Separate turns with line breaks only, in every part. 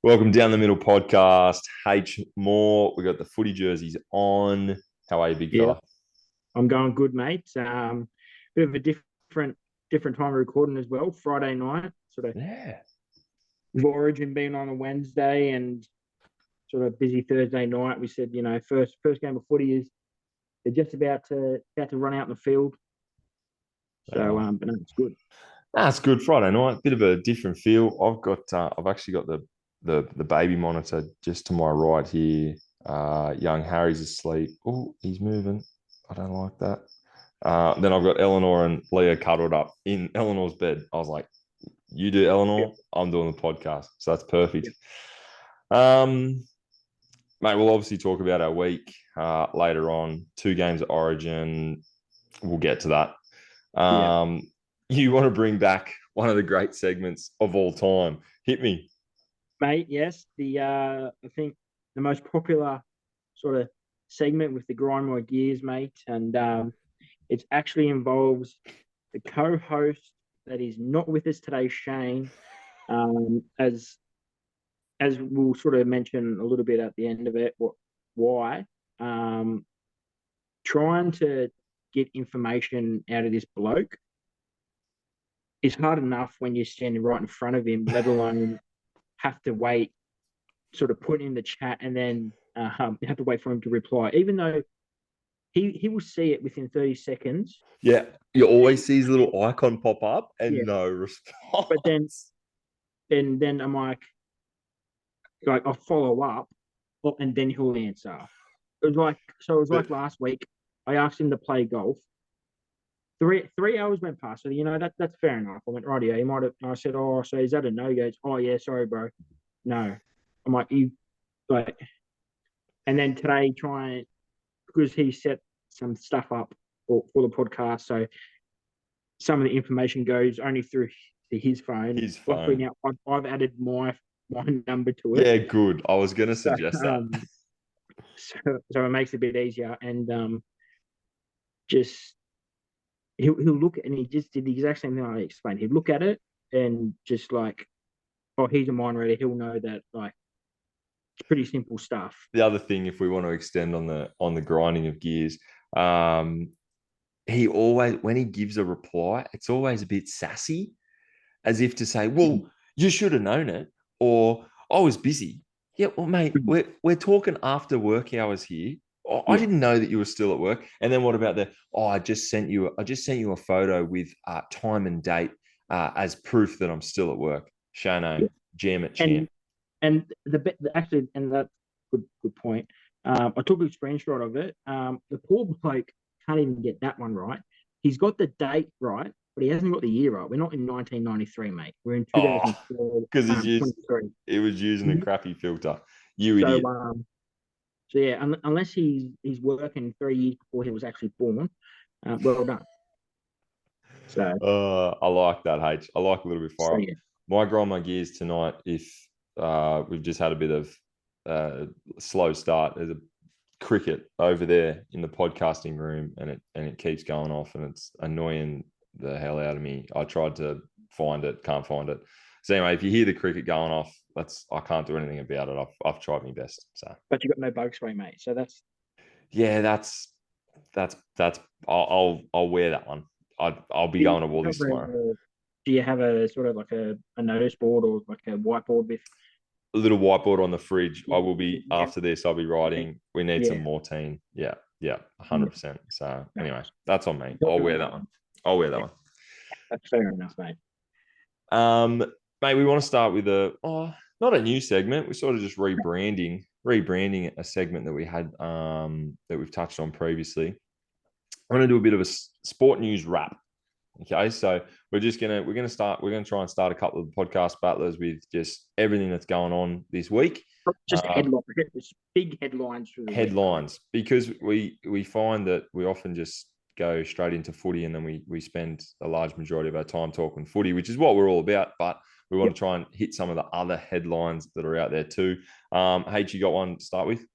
Welcome down the middle podcast. H Moore. We got the footy jerseys on. How are you, big
Yeah,
fella?
I'm going good, mate. Bit of a different time of recording as well. Friday night, sort of
Yeah.
with Origin being on a Wednesday and sort of busy Thursday night. We said, first game of footy is they're just about to run out in the field. So,
Oh,
but no, it's good.
that's good. Friday night. Bit of a different feel. I've actually got the baby monitor just to my right here. Young Harry's asleep. Oh, he's moving. I don't like that. Then I've got Eleanor and Leah cuddled up in Eleanor's bed. I was like, "You do
Yep,
Eleanor. I'm doing the podcast." So that's perfect.
yep,
Um, Mate, we'll obviously talk about our week later on. Two games at Origin. We'll get to that.
yep,
You want to bring back one of the great segments of all time. Hit me.
mate. Yes, I think the most popular sort of segment with the grind my gears, mate, and it actually involves the co-host that is not with us today, Shane. As we'll sort of mention a little bit at the end of it, why um, trying to get information out of this bloke is hard enough when you're standing right in front of him, let alone have to wait, sort of put in the chat and then you have to wait for him to reply, even though he will see it within 30 seconds.
Yeah, you
And
always see his little icon pop up and
yeah,
no
but then
response.
then I'm like I'll follow up, and then he'll answer. It was
But
like last week. I asked him to play golf. Three hours went past. So that's fair enough. I went, right, yeah, he might have. I said, oh, so is that a no? He goes, oh yeah, sorry, bro. No. I'm like, you like, and then today trying because he set some stuff up for the podcast. So some of the information goes only through to his phone.
his
Luckily
phone.
now I've added my number to it.
Yeah, good. I was going to
So
suggest that.
so, so it makes it a bit easier and just he'll look and he just did the exact same thing I explained. He'd look at it and just like, oh, he's a mind reader. He'll know that like it's pretty simple stuff.
The other thing, if we want to extend on the grinding of gears, um, he always when he gives a reply, it's always a bit sassy, as if to say, "Well, you should have known it," or "I was busy." Yeah, well, mate, we're talking after work hours here. Oh, I
Yeah,
didn't know that you were still at work. And then what about the? Oh, I just sent you a photo with time and date as proof that I'm still at work.
yeah.
Shano, jam it, champ.
And actually, and that's good point. I took a screenshot of it. The poor bloke can't even get that one right. He's got the date right, but he hasn't got the year right. We're not in 1993, mate. We're in
Oh,
2004,
because he's used
23.
it was using a
Mhm.
crappy filter. You
So,
idiot.
yeah, unless he's working 3 years before he was actually born, well done. So,
I like that, H. I like a little bit fire
so
up.
yeah,
My grind my gears tonight. If we've just had a bit of slow start, there's a cricket over there in the podcasting room, and it keeps going off, and it's annoying the hell out of me. I tried to find it, can't find it. So anyway, if you hear the cricket going off, I can't do anything about it. I've tried my best. So
but you got no bug spray, mate. So
yeah, that's I'll wear that one. I'll be
do you
going to
have
Woolies tomorrow.
a do you have a sort of like a notice board or like a whiteboard with
A little whiteboard on the fridge. I will be
yeah,
after this. I'll be writing. We need some
yeah,
more teen. Yeah, yeah,
yeah.
100%. So
No,
anyway, that's on me.
not
I'll
doing
wear
that
that one.
one.
I'll wear that
Yeah,
one.
that's fair enough, mate.
Um, Mate, we want to start with not a new segment. We're sort of just rebranding a segment that we had that we've touched on previously. I want to do a bit of a sport news wrap. Okay, so we're gonna try and start a couple of podcast battlers with just everything that's going on this week.
Just
Uh,
headline, just big headlines through the week, mate.
Headlines, because we find that we often just go straight into footy, and then we spend a large majority of our time talking footy, which is what we're all about. But we want
Yep,
to try and hit some of the other headlines that are out there too. H, you got one to start with?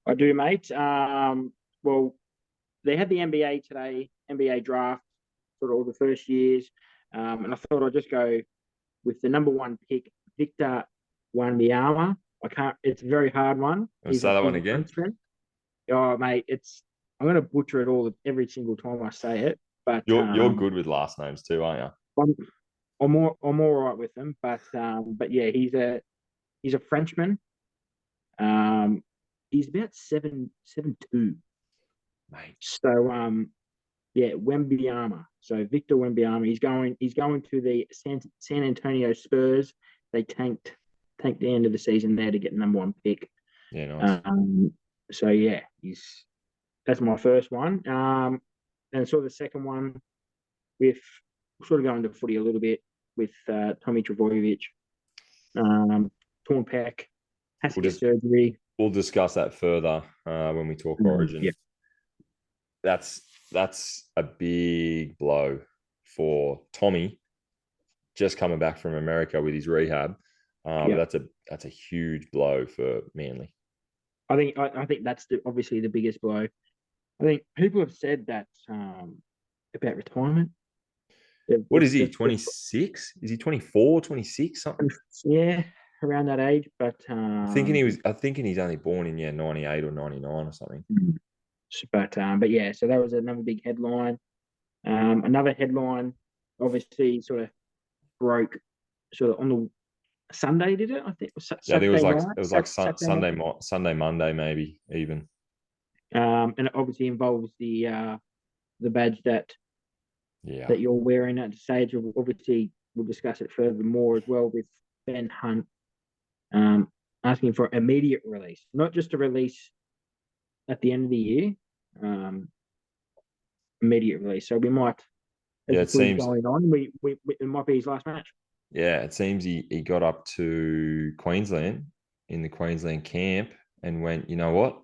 I do, mate. Well, they had the NBA today, NBA draft, sort of all the first years, and I thought I'd just go with the number one pick, Victor. Wanyama. I can't. It's a very hard one.
I'll say that one
He's a
again.
Frenchman. Oh, mate, I'm gonna butcher it all every single time I say it. But
You're good with last names too, aren't
I'm I'm all right with them. But yeah, he's a Frenchman. Um, he's about 7'2".
you, mate?
So yeah, Wembyama. So Victor Wembyama. He's going to the San Antonio Spurs. They tanked the end of the season there to get the number one pick.
Yeah, nice.
Um, so yeah, that's my first one. And sort of the second one with sort of going to footy a little bit with Tommy Trbojevic, torn pec, has to
We'll
get
just
surgery.
we'll discuss that further when we talk Origin.
Yeah,
That's a big blow for Tommy, just coming back from America with his rehab. But
yeah.
that's a huge blow for Manly.
I think that's obviously the biggest blow. I think people have said that about retirement.
What is he? 26? Is he 24, 26, something?
Yeah, around that age. But
I'm thinking he's only born in 98 or 99 or something.
but yeah, so that was another big headline. Another headline, obviously, sort of broke sort of on the Sunday, did it? I think it was
Yeah, I think
Saturday night.
it was like
Saturday
Sunday,
night.
Sunday, Monday, maybe even.
And it obviously involves the badge
Yeah,
that you're wearing at the stage. Obviously, we'll discuss it further more as well with Ben Hunt um, asking for immediate release, not just a release at the end of the year, um, immediate release. So we might, as
yeah.
the
It
footy's
seems.
going on, it might be his last match.
Yeah, it seems he got up to Queensland in the Queensland camp and went, you know what?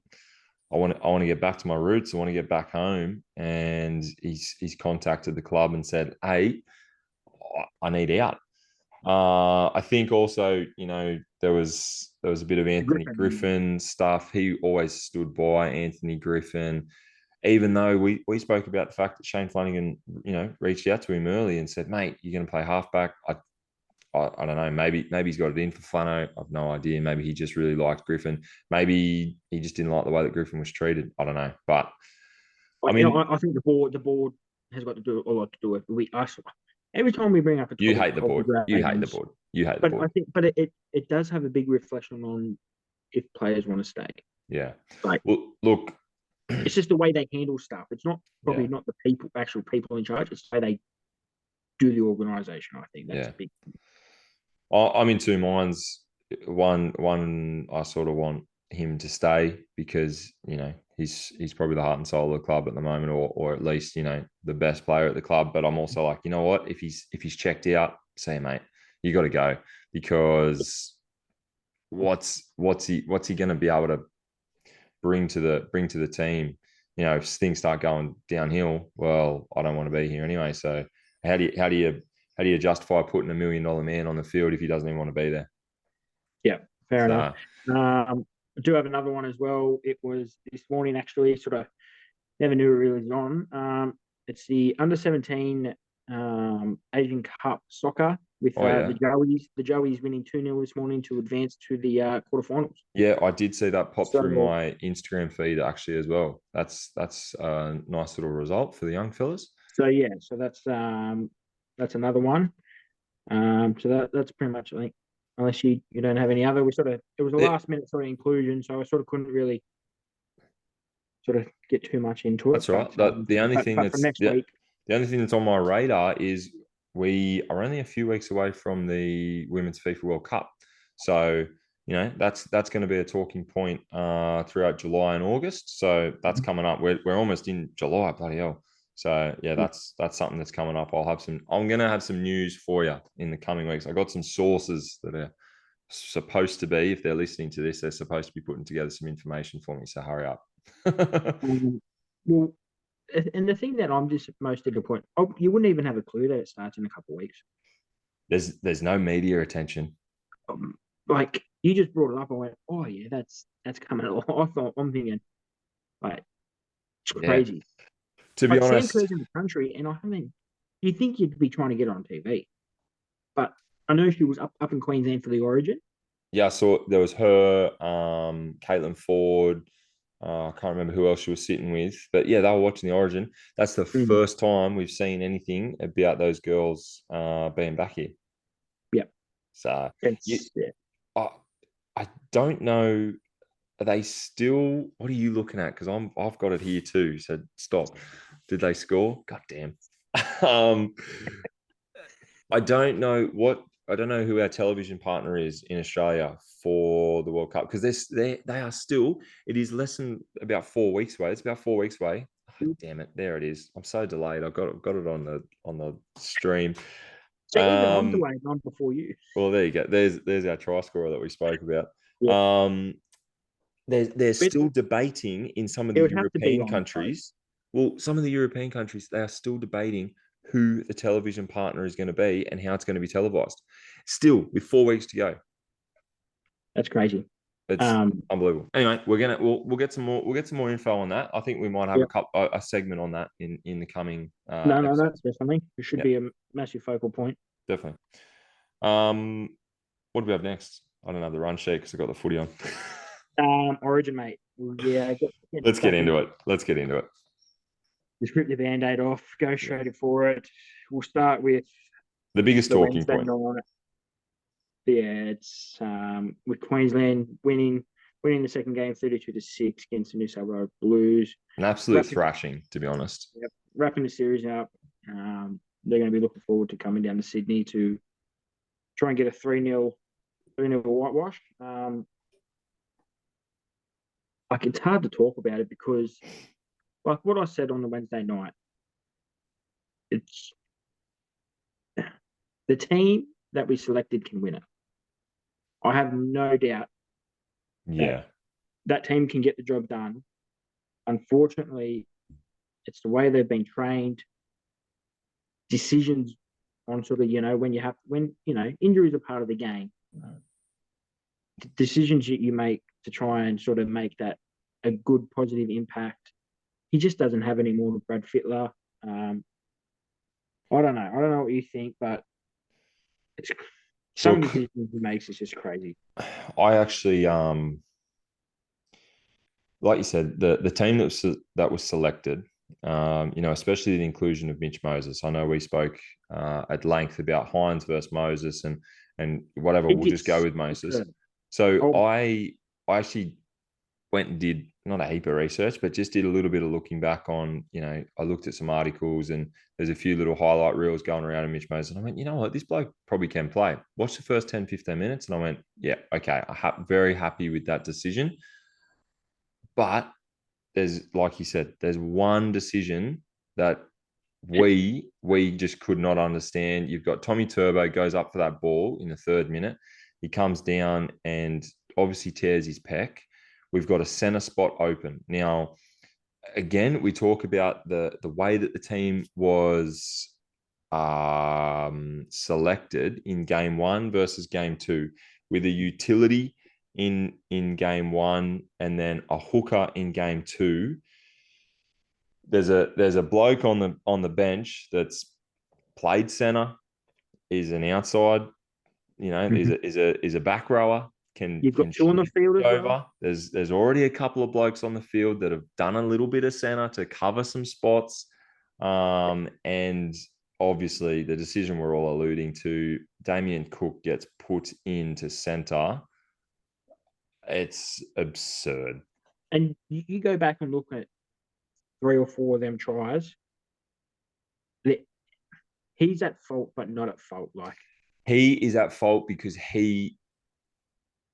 I want to get back to my roots. I want to get back home. And he's contacted the club and said, hey, I need out. I think also, there was a bit of Anthony
Griffin.
Griffin stuff. He always stood by Anthony Griffin, even though we spoke about the fact that Shane Flanagan, reached out to him early and said, mate, you're going to play halfback. I don't know. Maybe he's got it in for Flano. I've no idea. Maybe he just really liked Griffin. Maybe he just didn't like the way that Griffin was treated. I don't know. But I mean,
I think the board has got to do a lot to do with us. Every time we bring up a
you
topic
hate the
of the
board. You hate the
Dragons,
board. You hate the
but
board.
I think, but it does have a big reflection on if players want to stay.
Yeah.
Like
Well, look.
it's just the way they handle stuff. It's not
Yeah.
probably not the actual people in charge. It's the way they do the organisation. I think that's
Yeah.
a big.
I'm in two minds. One, I sort of want him to stay because he's probably the heart and soul of the club at the moment, or at least the best player at the club. But I'm also like, you know what? If he's checked out, say, mate, you got to go because what's he going to be able to bring to the team? If things start going downhill, well, I don't want to be here anyway. So how do you justify putting $1 million man on the field if he doesn't even want to be there?
Yeah, fair enough.
So
I do have another one as well. It was this morning actually. Sort of never knew it really was on. It's the under-17 Asian Cup soccer with
oh
the
yeah,
Joeys. The Joeys winning 2-0 this morning to advance to the quarterfinals.
yeah, I did see that pop through
So
my Instagram feed actually as well. That's a nice little result for the young fellas.
yeah, so that's another one. So that's pretty much, I think, unless you don't have any other. It was a
Yeah,
last minute sort of inclusion, so I sort of couldn't really sort of get too much into it.
that's right. The only thing
But for
that's
next week,
the only thing that's on my radar is we are only a few weeks away from the Women's FIFA World Cup. So, that's going to be a talking point throughout July and August. So that's coming up. We're almost in July, bloody hell. So yeah, that's something that's coming up. I'm going to have some news for you in the coming weeks. I got some sources that are supposed to be, if they're listening to this, they're supposed to be putting together some information for me. So hurry up.
um, well, and the thing that I'm just most disappointed, you wouldn't even have a clue that it starts in a couple of weeks.
There's no media attention.
Like you just brought it up, I went, oh yeah, that's coming along. I'm thinking, like, it's
Yeah.
crazy.
To be
Like Sam
honest,
Kerr's in the country, and I mean, you think you'd be trying to get her on TV, but I know she was up in Queensland for the Origin.
Yeah, I saw there was her, Caitlin Ford. I can't remember who else she was sitting with, but yeah, they were watching the Origin. That's the
Mm.
first time we've seen anything about those girls being back here.
Yeah,
So you,
it's yeah.
I, I don't know. Are they still? What are you looking at? Because I've got it here too. So stop. Did they score? God damn. um, I don't know what I don't know who our television partner is in Australia for the World Cup, because they are still. It is less than about 4 weeks away. It's about 4 weeks away. Oh, damn it! There it is. I'm so delayed. Got it on the stream.
So even I'm
Um,
delayed, not before you.
well, there you go. There's our try scorer that we spoke about.
Yeah,
Um, they're
but
still debating in some of
it
the
would have to be
European
on both.
countries. Well, some of the European countries, they are still debating who the television partner is going to be and how it's going to be televised. Still, with 4 weeks to go,
That's crazy.
it's
Um,
unbelievable. Anyway, we'll get some more info on that. I think we might have
yeah.
a segment on that in the coming
No,
episode.
that's definitely. It should
Yeah,
be a massive focal point.
definitely. Um, what do we have next? I don't have the run sheet because I got the footy on.
Origin, mate. Yeah, get
Let's get
stuck in.
into it. Let's get into it.
Just rip the band-aid off, go
Yeah.
straight for it. We'll start with
The biggest
the
talking
Wednesday
point.
night. Yeah, it's with Queensland winning the second game 32-6 against the New South Wales Blues.
An absolute
Wrapping,
thrashing, to be honest.
yep, wrapping the series up. They're going to be looking forward to coming down to Sydney to try and get a 3-0 whitewash. Like, it's hard to talk about it because, like what I said on the Wednesday night, it's the team that we selected can win it. I have no doubt that
Yeah.
that team can get the job done. Unfortunately, it's the way they've been trained. Decisions on sort of, when injuries are part of the game. The decisions that you make to try and sort of make that a good positive impact. He just doesn't have any more than Brad Fittler. I don't know. I don't know what you think, but it's some of the
Look,
decisions he makes is just crazy.
I actually, like you said, the team that was selected, especially the inclusion of Mitch Moses. I know we spoke at length about Hines versus Moses and whatever.
It
We'll just go
gets
with Moses.
absurd.
So
Oh,
I actually went and did not a heap of research, but just did a little bit of looking back on, I looked at some articles and there's a few little highlight reels going around in Mitch Moses. And I went, you know what, this bloke probably can play. Watch the first 10, 15 minutes. And I went, yeah, okay. Very happy with that decision. But there's, like you said, there's one decision that we just could not understand. You've got Tommy Turbo goes up for that ball in the 3rd minute. He comes down and obviously tears his pec. We've got a center spot open. Now, again, we talk about the way that the team was selected in game one versus game two, with a utility in game one and then a hooker in game two. There's a bloke on the bench that's played center, is an outside,
mhm.
is a back rower, can
You've got two on the
shift
field as well.
over. There's already a couple of blokes on the field that have done a little bit of center to cover some spots. And obviously the decision we're all alluding to, Damien Cook gets put into center. It's absurd.
And you go back and look at 3 or 4 of them tries. He's at fault, but not at fault. Like,
He is at fault because he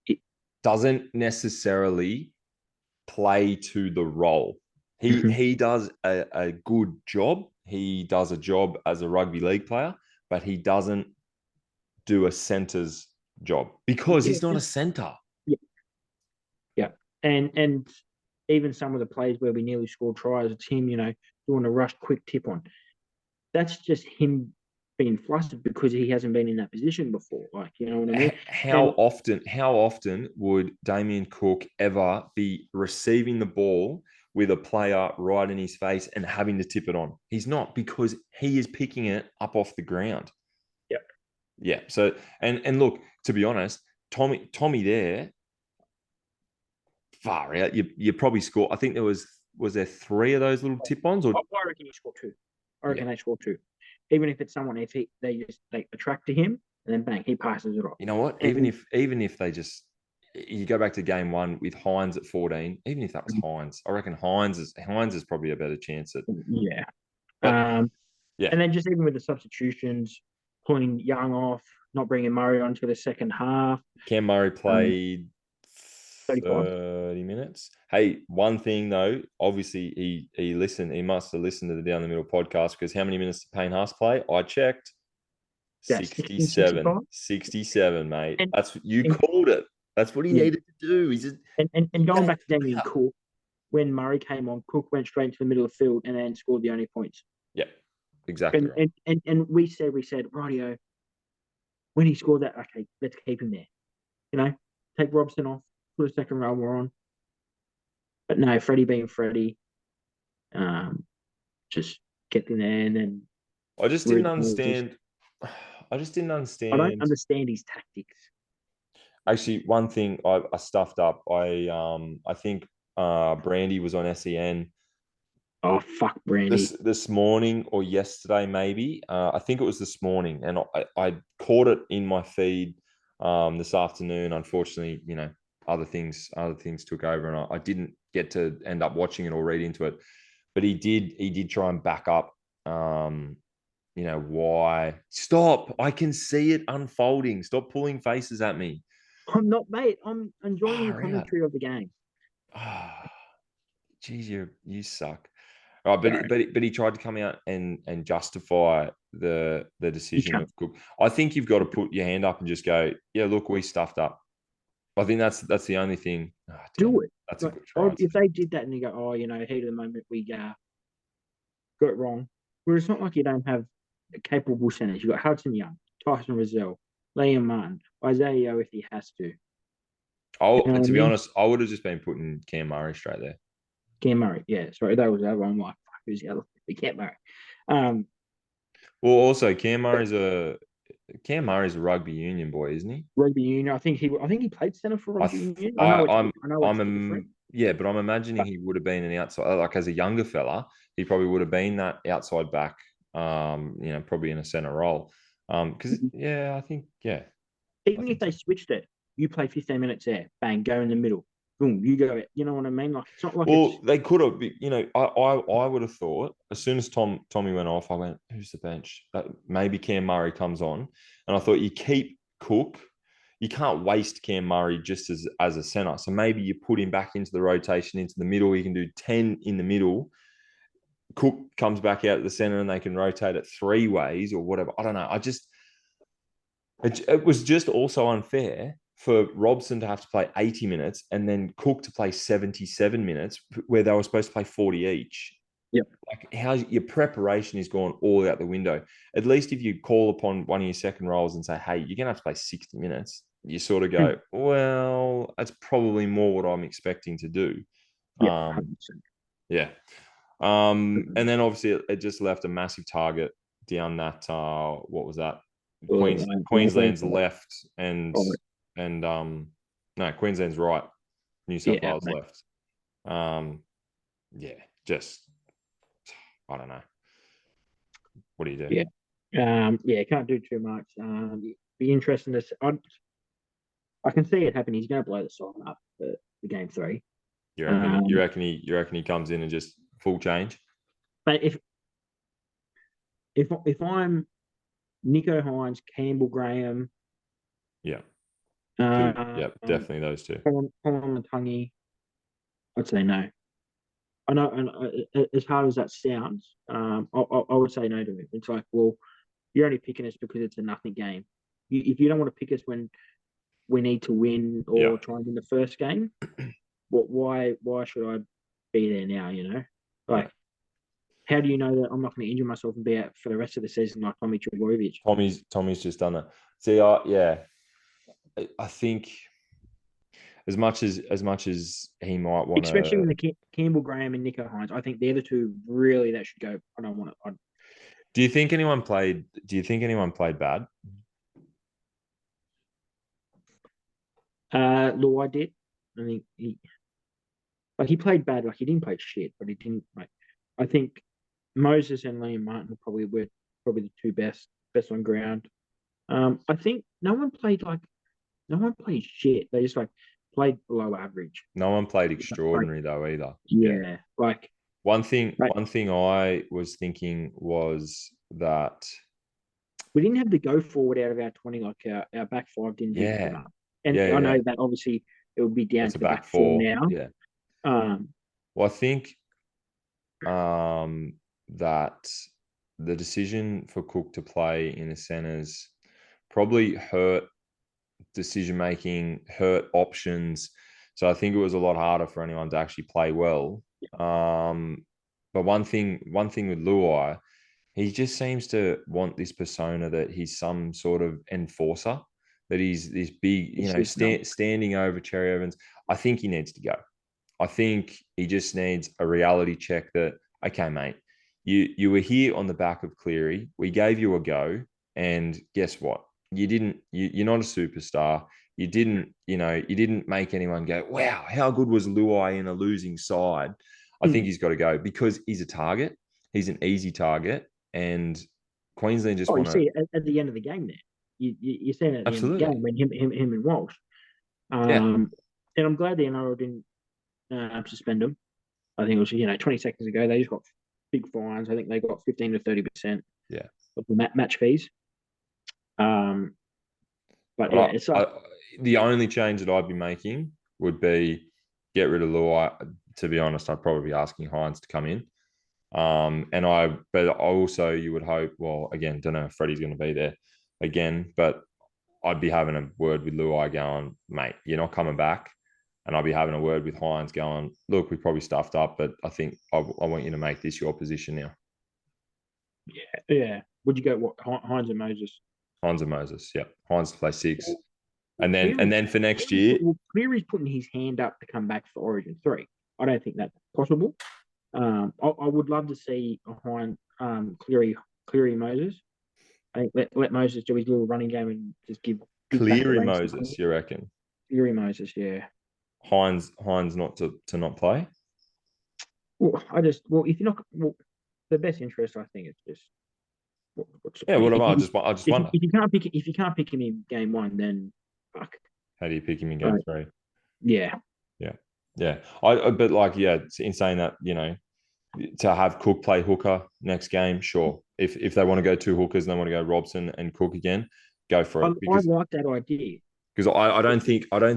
it,
doesn't necessarily play to the role.
mhm.
He does a good job. He does a job as a rugby league player, but he doesn't do a center's job because
Yeah,
he's not a center.
yeah, yeah. And even some of the plays where we nearly scored tries, it's him, doing a rush quick tip on. That's just him being flustered because he hasn't been in that position before. Like, you know what I mean? And
How often would Damien Cook ever be receiving the ball with a player right in his face and having to tip it on? He's not, because he is picking it up off the ground.
yeah,
Yeah. So and look, to be honest, Tommy there, far out. You probably score. I think was there 3 of those little tip-ons, or
I reckon you score 2. I reckon
yeah.
they score 2. Even if it's someone, if they attract to him, and then bang, he passes it off.
You know what?
And
Even if they just you go back to game 1 with Hines at 14, even if that was Hines, I reckon Hines is probably a better chance at.
yeah.
But yeah,
And then just even with the substitutions, pulling Young off, not bringing Murray onto the second half.
Cam Murray
Um,
played
35.
30 minutes. Hey, one thing though, obviously he listened. He must have listened to the Down the Middle podcast, because how many minutes did Payne Haas play? I checked.
Yeah, 60, 65.
67, mate.
And,
That's you
and
called it. That's what he
yeah,
needed to do. He's just
and going back to Damien
yeah.
Cook, when Murray came on, Cook went straight into the middle of the field and then scored the only points.
Yeah, exactly right.
And we said, rightio, when he scored that, okay, let's keep him there. Take Robson off, put a second rower on. But no, Freddie being Freddie, just get in there and then
I just didn't understand. I just didn't
I don't
understand.
understand his tactics.
Actually, one thing I stuffed up. I think Brandy was on SEN
Oh fuck, Brandy.
this morning or yesterday, maybe. I think it was this morning, and I caught it in my feed this afternoon. Unfortunately, other things took over, and I didn't get to end up watching it or read into it. But he did try and back up. Why? Stop! I can see it unfolding. Stop pulling faces at me.
I'm not, mate. I'm enjoying the
Far out.
commentary of the game.
Geez, you suck. Right,
Sorry.
but he tried to come out and justify the
You
decision
can't
of Cook. I think you've got to put your hand up and just go, yeah, look, we stuffed up. I think that's the only thing. Oh, damn
do
it.
it.
That's a
Like,
good try.
if they did that and you go, heat of the moment, we got it wrong. Where it's not like you don't have capable centers. You got Hudson Young, Tyson Rizal, Liam Martin, Isaiah if he has to. You know what I
To be
mean?
honest, I would have just been putting Cam Murray straight there.
Cam Murray, yeah. Sorry, that was the other one. I'm like, fuck, who's the other? Cam Murray. Um,
Well, also Cam Murray's a rugby union boy, isn't he?
Rugby union. I think he played centre for
I
rugby
th-
union.
I
I know it's different.
yeah, but I'm imagining
But
he would have been an outside, like as a younger fella, he probably would have been that outside back, probably in a center role. Because yeah, I think yeah, I
even if
think
they
so.
switched it, you play 15 minutes there, bang, go in the middle, boom, you go. You know what I mean? Like it's not like
Well,
it's
they could have, I would have thought as soon as Tommy went off, I went, who's the bench? Maybe Cam Murray comes on, and I thought you keep Cook. You can't waste Cam Murray just as a center. So maybe you put him back into the rotation into the middle. You can do 10 in the middle. Cook comes back out at the center, and they can rotate it 3 ways or whatever. I don't know. It was just also unfair for Robson to have to play 80 minutes and then Cook to play 77 minutes where they were supposed to play 40 each.
Yep.
Like how your preparation is gone all out the window. At least if you call upon one of your second roles and say, hey, you're going to have to play 60 minutes, you sort of go, well, that's probably more what I'm expecting to do.
Yep,
Um,
100%.
yeah. And then obviously it just left a massive target down that, what was that? Queensland's left and no, Queensland's right. New South
Yeah,
Wales
mate.
left. Yeah, just I don't know. What do you do?
Yeah. Can't do too much. Be interesting to see. I can see it happening. He's going to blow the side up for game 3.
You reckon?
Um,
You reckon he comes in and just full change?
but if I'm Nico Hines, Campbell Graham,
Yeah.
uh,
Yep, definitely those two.
Colin Matangi, I'd say no. I know, and as hard as that sounds, I would say no to it. It's like, well, you're only picking us because it's a nothing game. If you don't want to pick us when we need to win
Yeah.
or try and win the first game, why should I be there now? Like, how do you know that I'm not going to injure myself and be out for the rest of the season like Tommy Trbojevic?
Tommy's just done that. See, I think as much as he might want
Especially
to.
with the Campbell Graham and Nico Hines, I think they're the two really that should go. I don't want to.
Do you think anyone played? Do you think anyone played bad?
Luai did. I think he played bad. Like he didn't play shit, but he didn't like. I think Moses and Liam Martin were probably the two best on ground. I think no one played shit. They just like played below average.
No one played
Like
extraordinary though either. Yeah.
yeah, like
One thing I was thinking was that
we didn't have the go forward out of our 20. Like our back five didn't do too
yeah,
much. And
yeah,
I know
yeah.
that obviously it would be down
That's
to
a
the
back
back four
four.
now.
Yeah.
Um,
Well, I think um, that the decision for Cook to play in the centres probably hurt decision making, hurt options. So I think it was a lot harder for anyone to actually play well. But one thing with Luai, he just seems to want this persona that he's some sort of enforcer, that he's this big, standing over Cherry Evans. I think he needs to go. I think he just needs a reality check that, okay, mate, you were here on the back of Cleary. We gave you a go. And guess what? You're not a superstar. You didn't make anyone go, wow, how good was Luai in a losing side? I think he's got to go because he's a target. He's an easy target. And Queensland just
Oh, you
want to.
see it at the end of the game there. You see it at the end of the
Absolutely.
game when him and Walsh.
Yeah.
And I'm glad the NRL didn't suspend him. I think it was 20 seconds ago they just got big fines. I think they got 15 to 30%
Yeah.
of the match fees. Um, but yeah,
But
it's like
the only change that I'd be making would be get rid of Luai. To be honest, I'd probably be asking Hines to come in. But also you would hope, well, again, don't know if Freddie's going to be there again, but I'd be having a word with Luai going, mate, you're not coming back. And I'd be having a word with Hines going, look, we probably stuffed up, but I think I want you to make this your position now.
yeah. Would you go what Hines and Moses?
Hines and Moses, yeah. Hines to play six.
Well,
And then for next year,
Cleary's putting his hand up to come back for Origin 3. I don't think that's possible. I would love to see a Hines, Cleary Moses. I think let Moses do his little running game and just give back the
Cleary
ranks to
Moses, you reckon?
Cleary Moses. Yeah.
Hines not to not play?
Well, if you're not the best interest, I think it's just what's the
Yeah,
point?
what about I just wonder.
If you can't pick him in game one, then fuck.
How do you pick him in game
Right.
three?
Yeah.
Yeah. Yeah. But like, yeah, in saying that, to have Cook play hooker next game, sure. If they want to go two hookers and they want to go Robson and Cook again, go for it.
I like that idea.
Because I don't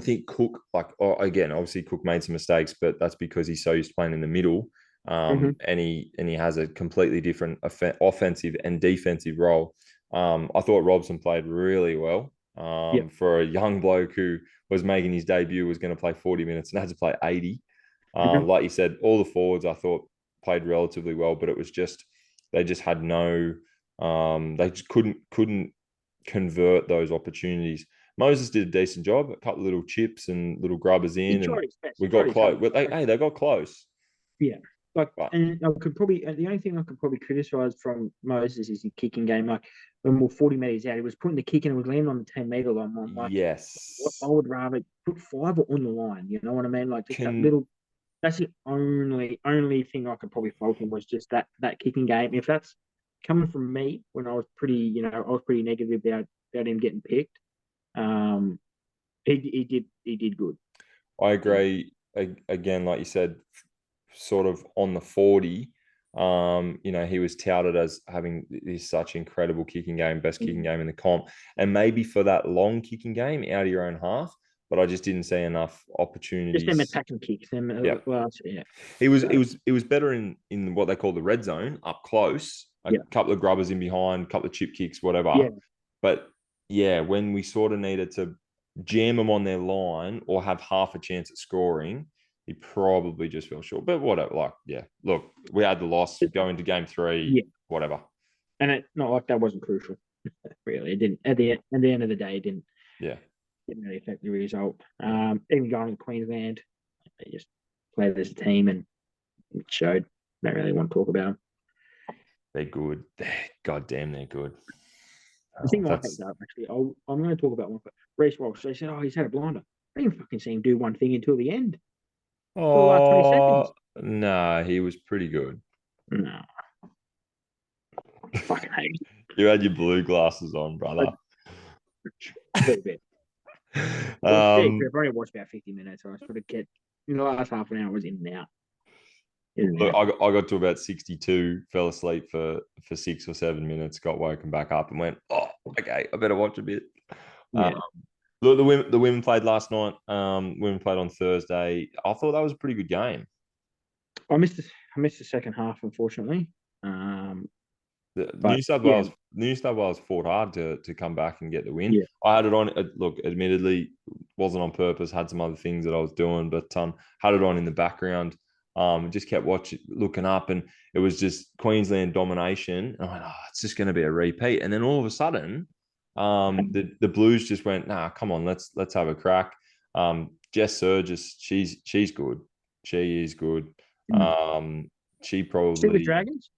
think Cook, like, again, obviously Cook made some mistakes, but that's because he's so used to playing in the middle. And he has a completely different offensive and defensive role. I thought Robson played really well.
Yep.
For a young bloke who was making his debut, was going to play 40 minutes and had to play 80. Like you said, all the forwards I thought played relatively well, but it was just they just had no they just couldn't convert those opportunities. Moses did a decent job, a couple of little chips and little grubbers in, and we got close. They got close.
Yeah. Like,
But
and I could probably the only thing I could probably criticize from Moses is his kicking game. Like when we're 40 meters out, he was putting the kick and it was landing on the 10-meter line. I'm like, I
yes,
would rather put 5 on the line. You know what I mean? Like just that
can
little. That's the only thing I could probably fault him was just that kicking game. If that's coming from me when I was pretty negative about him getting picked. He did good.
I agree. Again, like you said, sort of on the 40. He was touted as having this such incredible kicking game, best kicking game in the comp, and maybe for that long kicking game out of your own half. But I just didn't see enough
Just them
opportunities.
attacking kicks.
Yeah,
Yeah.
it was better in what they call the red zone up close. A
Yeah.
couple of grubbers in behind, a couple of chip kicks, whatever.
Yeah.
But yeah, when we sort of needed to jam them on their line or have half a chance at scoring, he probably just fell short. But whatever, look, we had the loss, go into game 3,
Yeah.
whatever.
And it's not like that wasn't crucial. Really, it didn't. At the end of the day, it didn't.
Yeah.
Didn't really affect the result. Even going to Queensland, they just played as a team and it showed. Don't really want to talk about them.
They're good. Goddamn, they're good.
The thing I hate though, actually, I'm going to talk about one. But Reece Walsh, they said, he's had a blinder. I didn't fucking see him do one thing until the end, for the last 20
Oh
seconds.
no, he was pretty good.
No, fucking hate it.
You had your blue glasses on,
A
brother.
little bit. Well, yeah,
um,
I've only watched about 50 minutes, so I sort of get in the last half an hour was in and out. In and
look,
out.
I got to about 62, fell asleep for 6 or 7 minutes, got woken back up, and went, "Oh, okay, I better watch a bit." Um,
Yeah.
look, the women played last night. Women played on Thursday. I thought that was a pretty good game.
I missed the second half, unfortunately. Um,
The
but yeah,
New South Wales fought hard to come back and get the win.
yeah.
I had it on. Look, admittedly, wasn't on purpose. Had some other things that I was doing, but had it on in the background. Just kept watching, looking up, and it was just Queensland domination. And I went, oh, it's just going to be a repeat. And then all of a sudden, the Blues just went, nah, come on, let's have a crack. Jess Surgis, she's good. She is good.
Mm.
She
Still with
probably.
Dragons?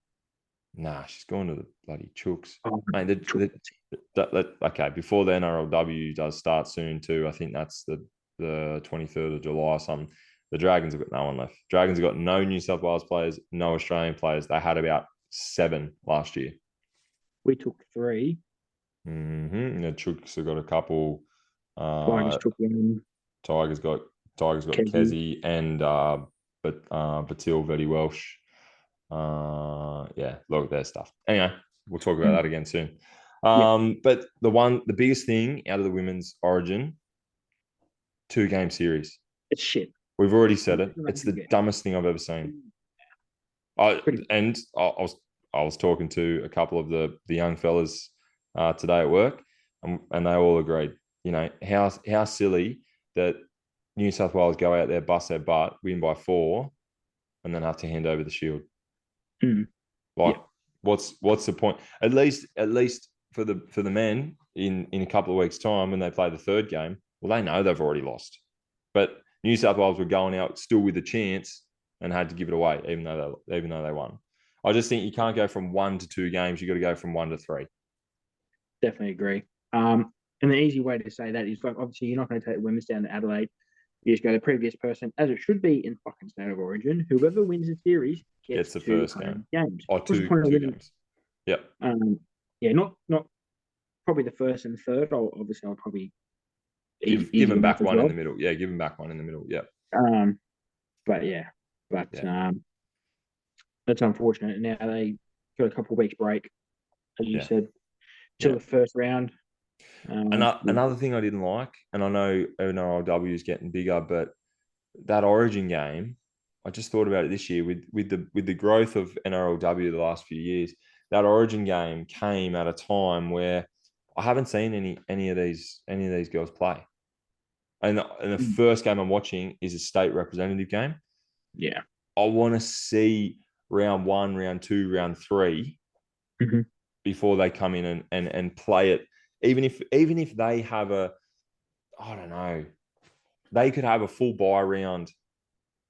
Nah, she's going to the bloody Chooks.
Oh,
Mate, okay, before the NRLW does start soon too, I think that's the 23rd of July or something. The Dragons have got no one left. Dragons have got no New South Wales players, no Australian players. They had about 7 last year.
we took 3.
The Chooks have got a couple.
Tigers
Uh,
took 1.
Tigers got
Kezi.
Kezi and Batil Vedi Welsh. Yeah, look at their stuff. Anyway, we'll talk about
Mm.
that again soon.
Yeah,
But the biggest thing out of the women's Origin, 2-game series.
it's shit.
We've already said it.
It's not a
It's
good
the
game.
dumbest thing I've ever seen. I
Pretty much.
and I was talking to a couple of the young fellas today at work, and they all agreed. You know how silly that New South Wales go out there, bust their butt, win by 4, and then have to hand over the shield.
Mm.
Like,
Yeah,
what's the point? At least for the men in a couple of weeks' time when they play the third game, well, they know they've already lost. But New South Wales were going out still with a chance and had to give it away, even though they won. I just think you can't go from 1 to 2 games. You got to go from 1 to 3.
definitely agree. And the easy way to say that is like obviously you're not going to take the women's down to Adelaide. You just go the previous person, as it should be in fucking state of origin. Whoever wins the series gets
Gets the
2
first game
home games.
or
What's the
two
point of
two
winning?
games. Yep.
Yeah, not probably the first and third. I'll probably
Give
easy
them
enough
back
as
one in
well.
the middle. Yeah, give them back one in the middle. Yep.
Um, but yeah, but
Yeah.
that's unfortunate. Now they got a couple of weeks break, as you
Yeah.
said, till
Yeah.
the first round.
Another thing I didn't like, and I know NRLW is getting bigger, but that Origin game, I just thought about it this year with the growth of NRLW the last few years. That Origin game came at a time where I haven't seen any of these girls play. And the first game I'm watching is a state representative game.
Yeah.
I want to see round 1, round 2, round 3
Mm-hmm.
before they come in and play it. Even if they have I don't know, they could have a full buy round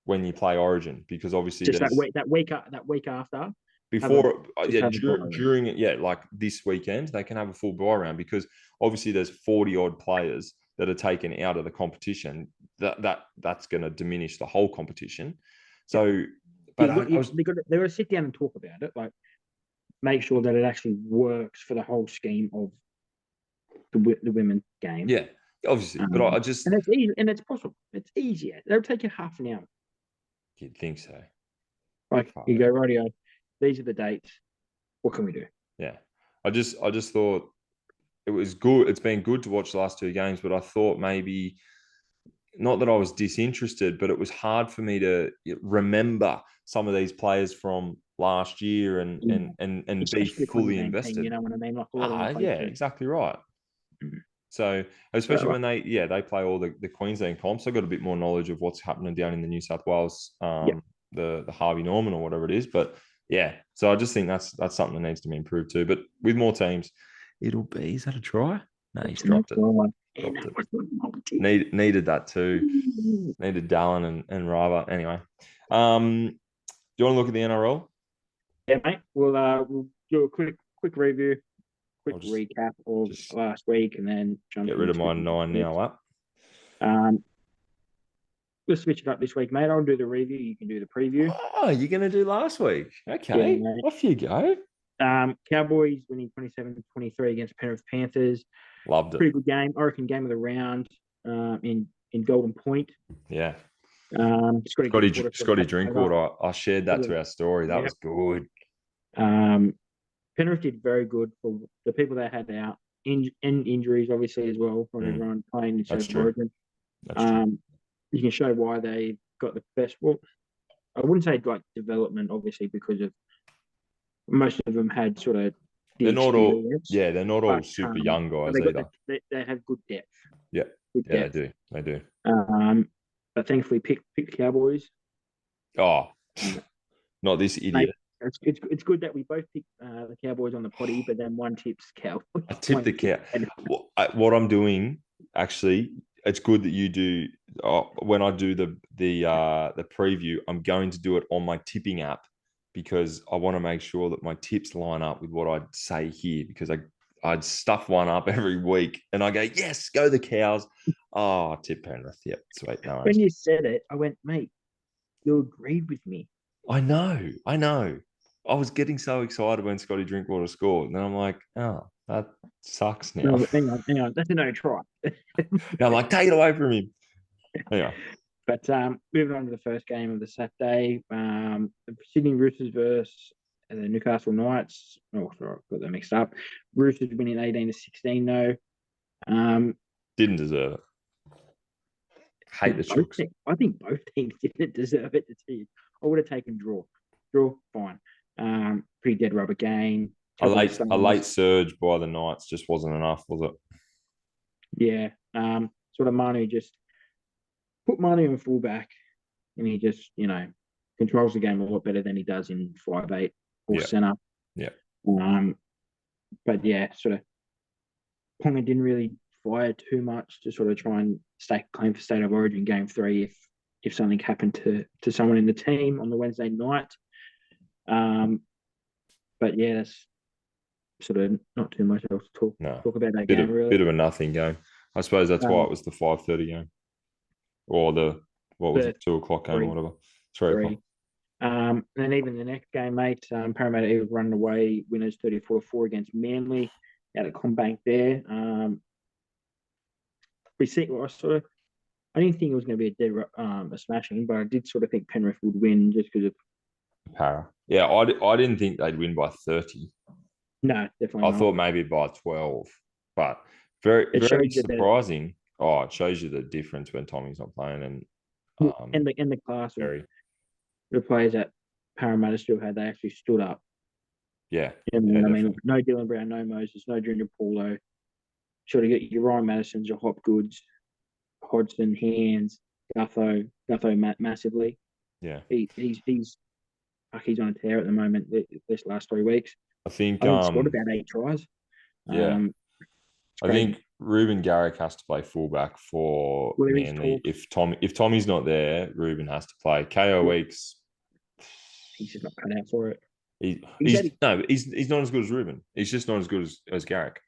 when you play Origin because obviously
Just
there's
that week after, have a
before
just have a buy round.
during it, yeah, like this weekend they can have a full buy round because obviously there's 40 odd players that are taken out of the competition. That's going to diminish the whole competition.
Yeah.
So,
Yeah,
but I was
they got to sit down and talk about it, like make sure that it actually works for the whole scheme of the women's game.
yeah, obviously, but I just
And it's easy and it's possible. It's easier. They'll take you half an hour.
you'd think so.
Like
Far
you go,
out.
radio, these are the dates. What can we do?
Yeah, I just thought it was good. It's been good to watch the last 2 games, but I thought maybe not that I was disinterested, but it was hard for me to remember some of these players from last year and be
Especially the
fully
Queensland team, you
invested.
know what I mean? Like a lot of them play
Yeah,
too.
exactly right.
Mm.
So especially
So,
when they play all the Queensland comps, I got a bit more knowledge of what's happening down in the New South Wales,
yeah,
the Harvey Norman or whatever it is. But yeah, so I just think that's something that needs to be improved too. But with more teams, it'll be. Is that a try? No, he's
it's an
dropped it.
one. And
Dropped
that
it.
was the multi.
Needed that too. Needed Dallin and Rava. Anyway, do you want to look at the NRL?
Yeah, mate. We'll do a quick review, quick
I'll just
recap of
just
last week, and then jump
get rid of
into
my 9 now up.
We'll switch it up this week, mate. I'll do the review. You can do the preview.
Oh, you're going to do last week.
Yeah,
Okay.
mate.
Off you go.
Cowboys winning 27-23 against Penrith Panthers.
Loved it.
Pretty good game. I reckon game of the round in Golden Point.
Yeah.
Scotty
Scotty Drinkwater. I shared that to our story. That
Yeah.
was good.
Penrith did very good for the people that had out and injuries, obviously, as well, from everyone playing in South Origin.
That's true.
You can show why they got the best. Well, I wouldn't say like development, obviously, because of most of them had sort of
they're not all super young guys either.
They have good depth.
Yeah,
good depth.
They do.
But thankfully, pick the Cowboys.
Oh, not this idiot.
It's good that we both picked the Cowboys on the potty, but then one tips Cowboys.
I tip the cow. What I'm doing, actually, it's good that you do. When I do the preview, I'm going to do it on my tipping app because I want to make sure that my tips line up with what I'd say here because I'd stuff one up every week and I go, yes, go the Cows. Oh, tip Penrith. Yep, sweet. No
when you said it, I went, mate, you agreed with me.
I know. I was getting so excited when Scotty Drinkwater scored. And then I'm like, oh, that sucks now.
No, hang on. That's a no try.
I'm like, take it away from him. Yeah.
But moving on to the first game of the Saturday, Sydney Roosters versus the Newcastle Knights. Oh, sorry, got that mixed up. Roosters winning 18-16 though.
Didn't deserve it. Hate the Chooks.
I think both teams didn't deserve it. I would have taken draw. Draw, fine. Pretty dead rubber game.
A late surge by the Knights just wasn't enough, was it?
Yeah. Sort of Manu just put Manu in fullback, and he just controls the game a lot better than he does in 5'8" or centre.
Yeah.
But yeah, sort of Ponga didn't really fire too much to sort of try and claim for state of origin game 3 if something happened to someone in the team on the Wednesday night. But yeah, that's sort of not too much else to talk about that game. Really,
bit of a nothing game. I suppose that's why it was the 5:30 game, or the 2 o'clock game or whatever. 3 o'clock.
And even the next game, mate, Parramatta Eagles running away winners 34-4 against Manly out at CommBank there. I didn't think it was going to be a smashing, but I did sort of think Penrith would win just because of
Para. Yeah, I didn't think they'd win by 30.
No, definitely
I
not.
thought maybe by 12, but very surprising. It shows you the difference when Tommy's not playing and
the class of the players that Parramatta still had, they actually stood up.
Yeah.
I mean, no Dylan Brown, no Moses, no Junior Paulo. Sure to get your Ryan Madison's, your Hopgoods, Hodgson, Hands, Gutho massively.
Yeah.
He's on a tear at the moment this last 3 weeks.
I think
scored about 8 tries.
Yeah. I think Ruben Garrick has to play fullback for Manly. If Tommy's not there, Ruben has to play. KO Weeks.
He's just not cut out for it.
He's not as good as Ruben. He's just not as good as Garrick.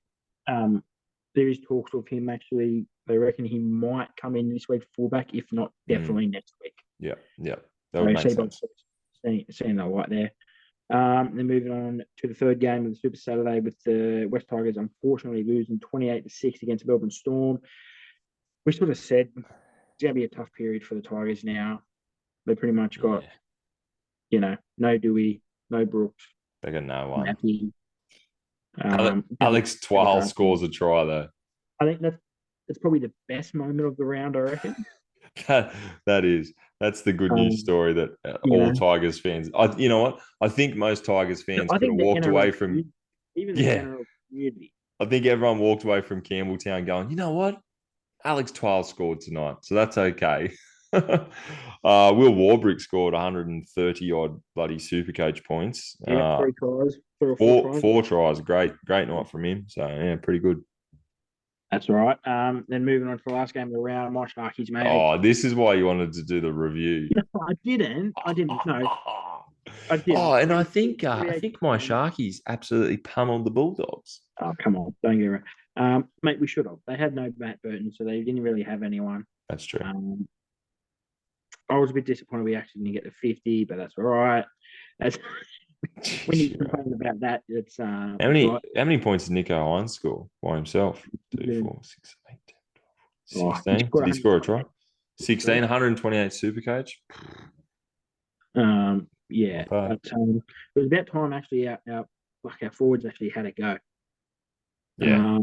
There is talks of him actually. They reckon he might come in this week fullback, if not definitely next week.
Yeah. That would make sense.
Seeing the light there. Then moving on to the third game of the Super Saturday with the West Tigers unfortunately losing 28-6 against Melbourne Storm. We sort of said it's going to be a tough period for the Tigers now. They pretty much got, no Dewey, no Brooks.
They got no one.
Matthew.
Alex Twal scores a try though.
I think that's probably the best moment of the round, I reckon.
That's the good news story that all Tigers fans. You know what? I think most Tigers fans could have walked away from.
Even the general community.
I think everyone walked away from Campbelltown going, you know what? Alex Twal scored tonight, so that's okay. Will Warbrick scored 130 odd bloody Supercoach points.
3 tries, 3 or 4 tries.
4 tries. Great night from him. So yeah, pretty good.
That's all right. Then moving on to the last game of the round, my Sharkies, mate.
Oh, this is why you wanted to do the review.
No, I didn't. No, I didn't.
Oh, and I think my Sharkies absolutely pummeled the Bulldogs.
Oh, come on. Don't get it. Mate, we should have. They had no Matt Burton, so they didn't really have anyone.
That's true.
I was a bit disappointed we actually didn't get to 50, but that's all right. That's when you complain about that, it's
How
right.
many points did Nico Hines score by himself? 2, 4, 6, 8, 10, 12,
Oh, he
16.
scored
Did he score a
128.
try? 16, 128 super cage.
Yeah, but it was about time actually. Our forwards actually had a go.
Yeah.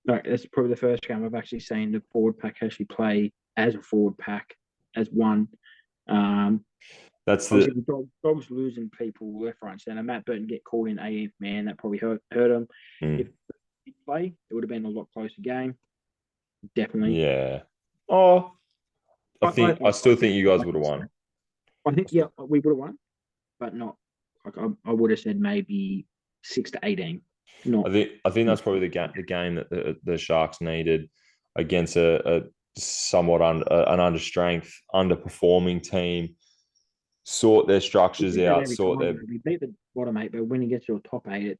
Like that's probably the first game I've actually seen the forward pack actually play as a forward pack as one.
That's
Obviously,
the
the dogs losing people left, right, and centre. Matt Burton get called in 80th man. That probably hurt him. If he play, it would have been a lot closer game. Definitely.
yeah. Oh, I still think you guys
I
would have won.
think yeah, we would have won, but not like I would have said maybe 6-18. Not.
I think that's probably the game that the Sharks needed against a somewhat an under strength, underperforming team. Sort their
We
structures
do that
out.
every
Sort
time.
their
Bro. We beat the bottom eight, but when he gets to a top eight, it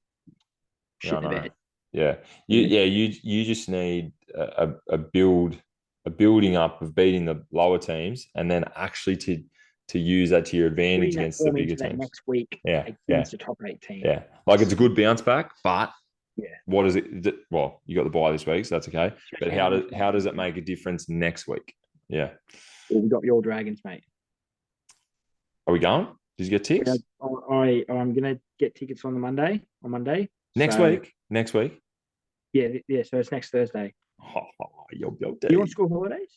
yeah,
shit
I
the
know.
bed.
Yeah,
Yeah.
you just need a building up of beating the lower teams, and then actually to use that to your
Putting
advantage
that
against the
form
bigger
into that
teams.
next week
Yeah, yeah,
against a top eight team.
yeah. Like it's a good bounce back, but
Yeah.
what is it? Well, you got the bye this week, so that's okay. But how does it make a difference next week? Yeah.
Well, we got your Dragons, mate.
Are we going? Did you get ticks?
I'm gonna get tickets on Monday.
Next
So
week? Next week?
yeah. So it's next Thursday.
Yo,
You on school holidays?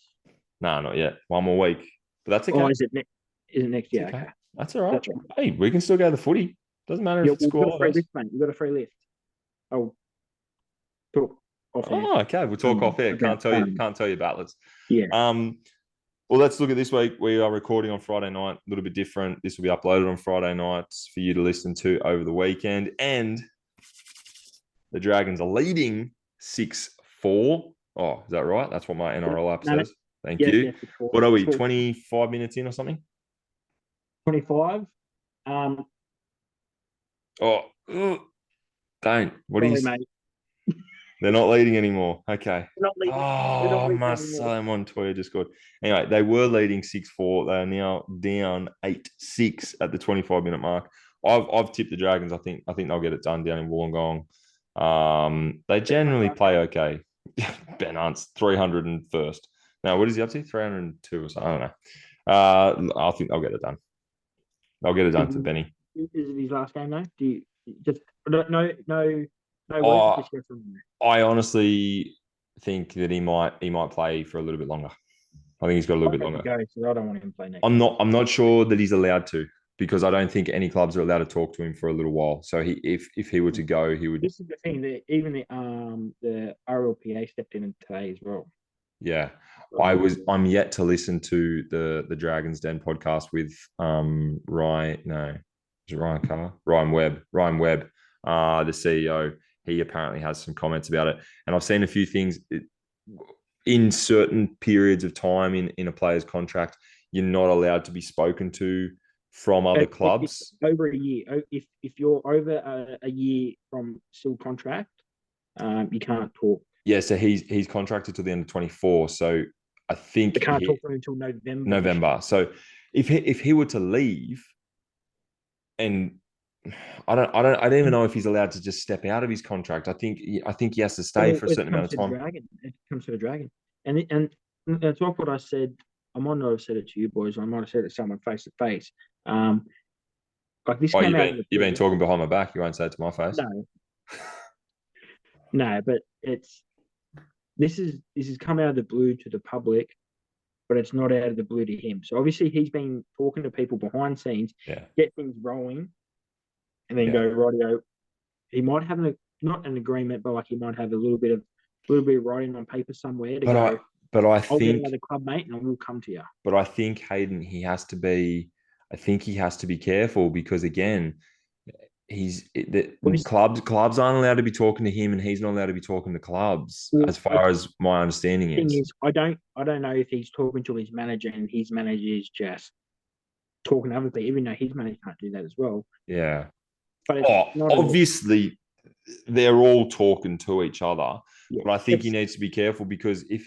no, not yet. One more week. But that's
Oh,
okay.
is it next? Is it next?
It's
Yeah,
okay.
okay.
That's all right.
That's right.
Hey, we can still go to the footy. Doesn't matter
Yeah,
if it's
we've
school
got a free
holidays.
lift, mate. We've got a free lift. I'll talk off air.
Oh, okay. We'll talk off air.
About
Can't tell you battles.
yeah.
Well, let's look at this week. We are recording on Friday night, a little bit different. This will be uploaded on Friday nights for you to listen to over the weekend. And the Dragons are leading 6-4. Oh, is that right? That's what my NRL app says. Thank you.
6-4.
What are we, 25 minutes in or something?
25.
Oh, don't. What
Sorry,
is?
mate.
They're not leading anymore. Okay.
They're not leading. They're not
Oh,
leading
Marcelo
anymore.
Montoya just scored. Anyway, they were leading 6-4. They are now down 8-6 at the 25-minute mark. I've tipped the Dragons. I think they'll get it done down in Wollongong. They generally play okay. Ben Hunt's 301st. Now, what is he up to? 302 or something. I don't know. I think they'll get it done. They'll get it done to Benny.
Is it his last game though? Do you just no
Oh,
just go from there.
I honestly think that he might play for a little bit longer. I think he's got a little bit longer.
Go, so I don't want him to play next.
I'm not sure that he's allowed to, because I don't think any clubs are allowed to talk to him for a little while. So if he were to go, he would.
This is the thing that even the RLPA stepped in today as well.
Yeah, I'm yet to listen to the Dragons Den podcast with Ryan. No, is it Ryan Carr? Ryan Webb, the CEO. He apparently has some comments about it, and I've seen a few things. In certain periods of time in a player's contract, you're not allowed to be spoken to from other clubs.
Over a year. If you're over a year from still contract, you can't talk.
Yeah, so he's contracted to the end of 24. So I think
they can't talk to him until November.
November. So if he were to leave, and I don't even know if he's allowed to just step out of his contract. I think he has to stay for a certain amount of time.
It comes to the Dragon, and that's like what I said. I might not have said it to you boys. I might have said it to someone face to face. Like this came out.
You've been talking behind my back. You won't say it to my face.
No, but this is come out of the blue to the public, but it's not out of the blue to him. So obviously he's been talking to people behind scenes, get things rolling, and then go rightio. He might have not an agreement, but like he might have a little bit of writing on paper somewhere to go.
But I
I'll
think
get another club mate, and I will come to you.
But I think Hayden, he has to be careful, because again, clubs aren't allowed to be talking to him, and he's not allowed to be talking to clubs, as far as my understanding is.
I don't know if he's talking to his manager, and his manager is just talking to other people, even though his manager can't do that as well.
Yeah.
But
obviously they're all talking to each other,
Yeah,
But I think he needs to be careful because if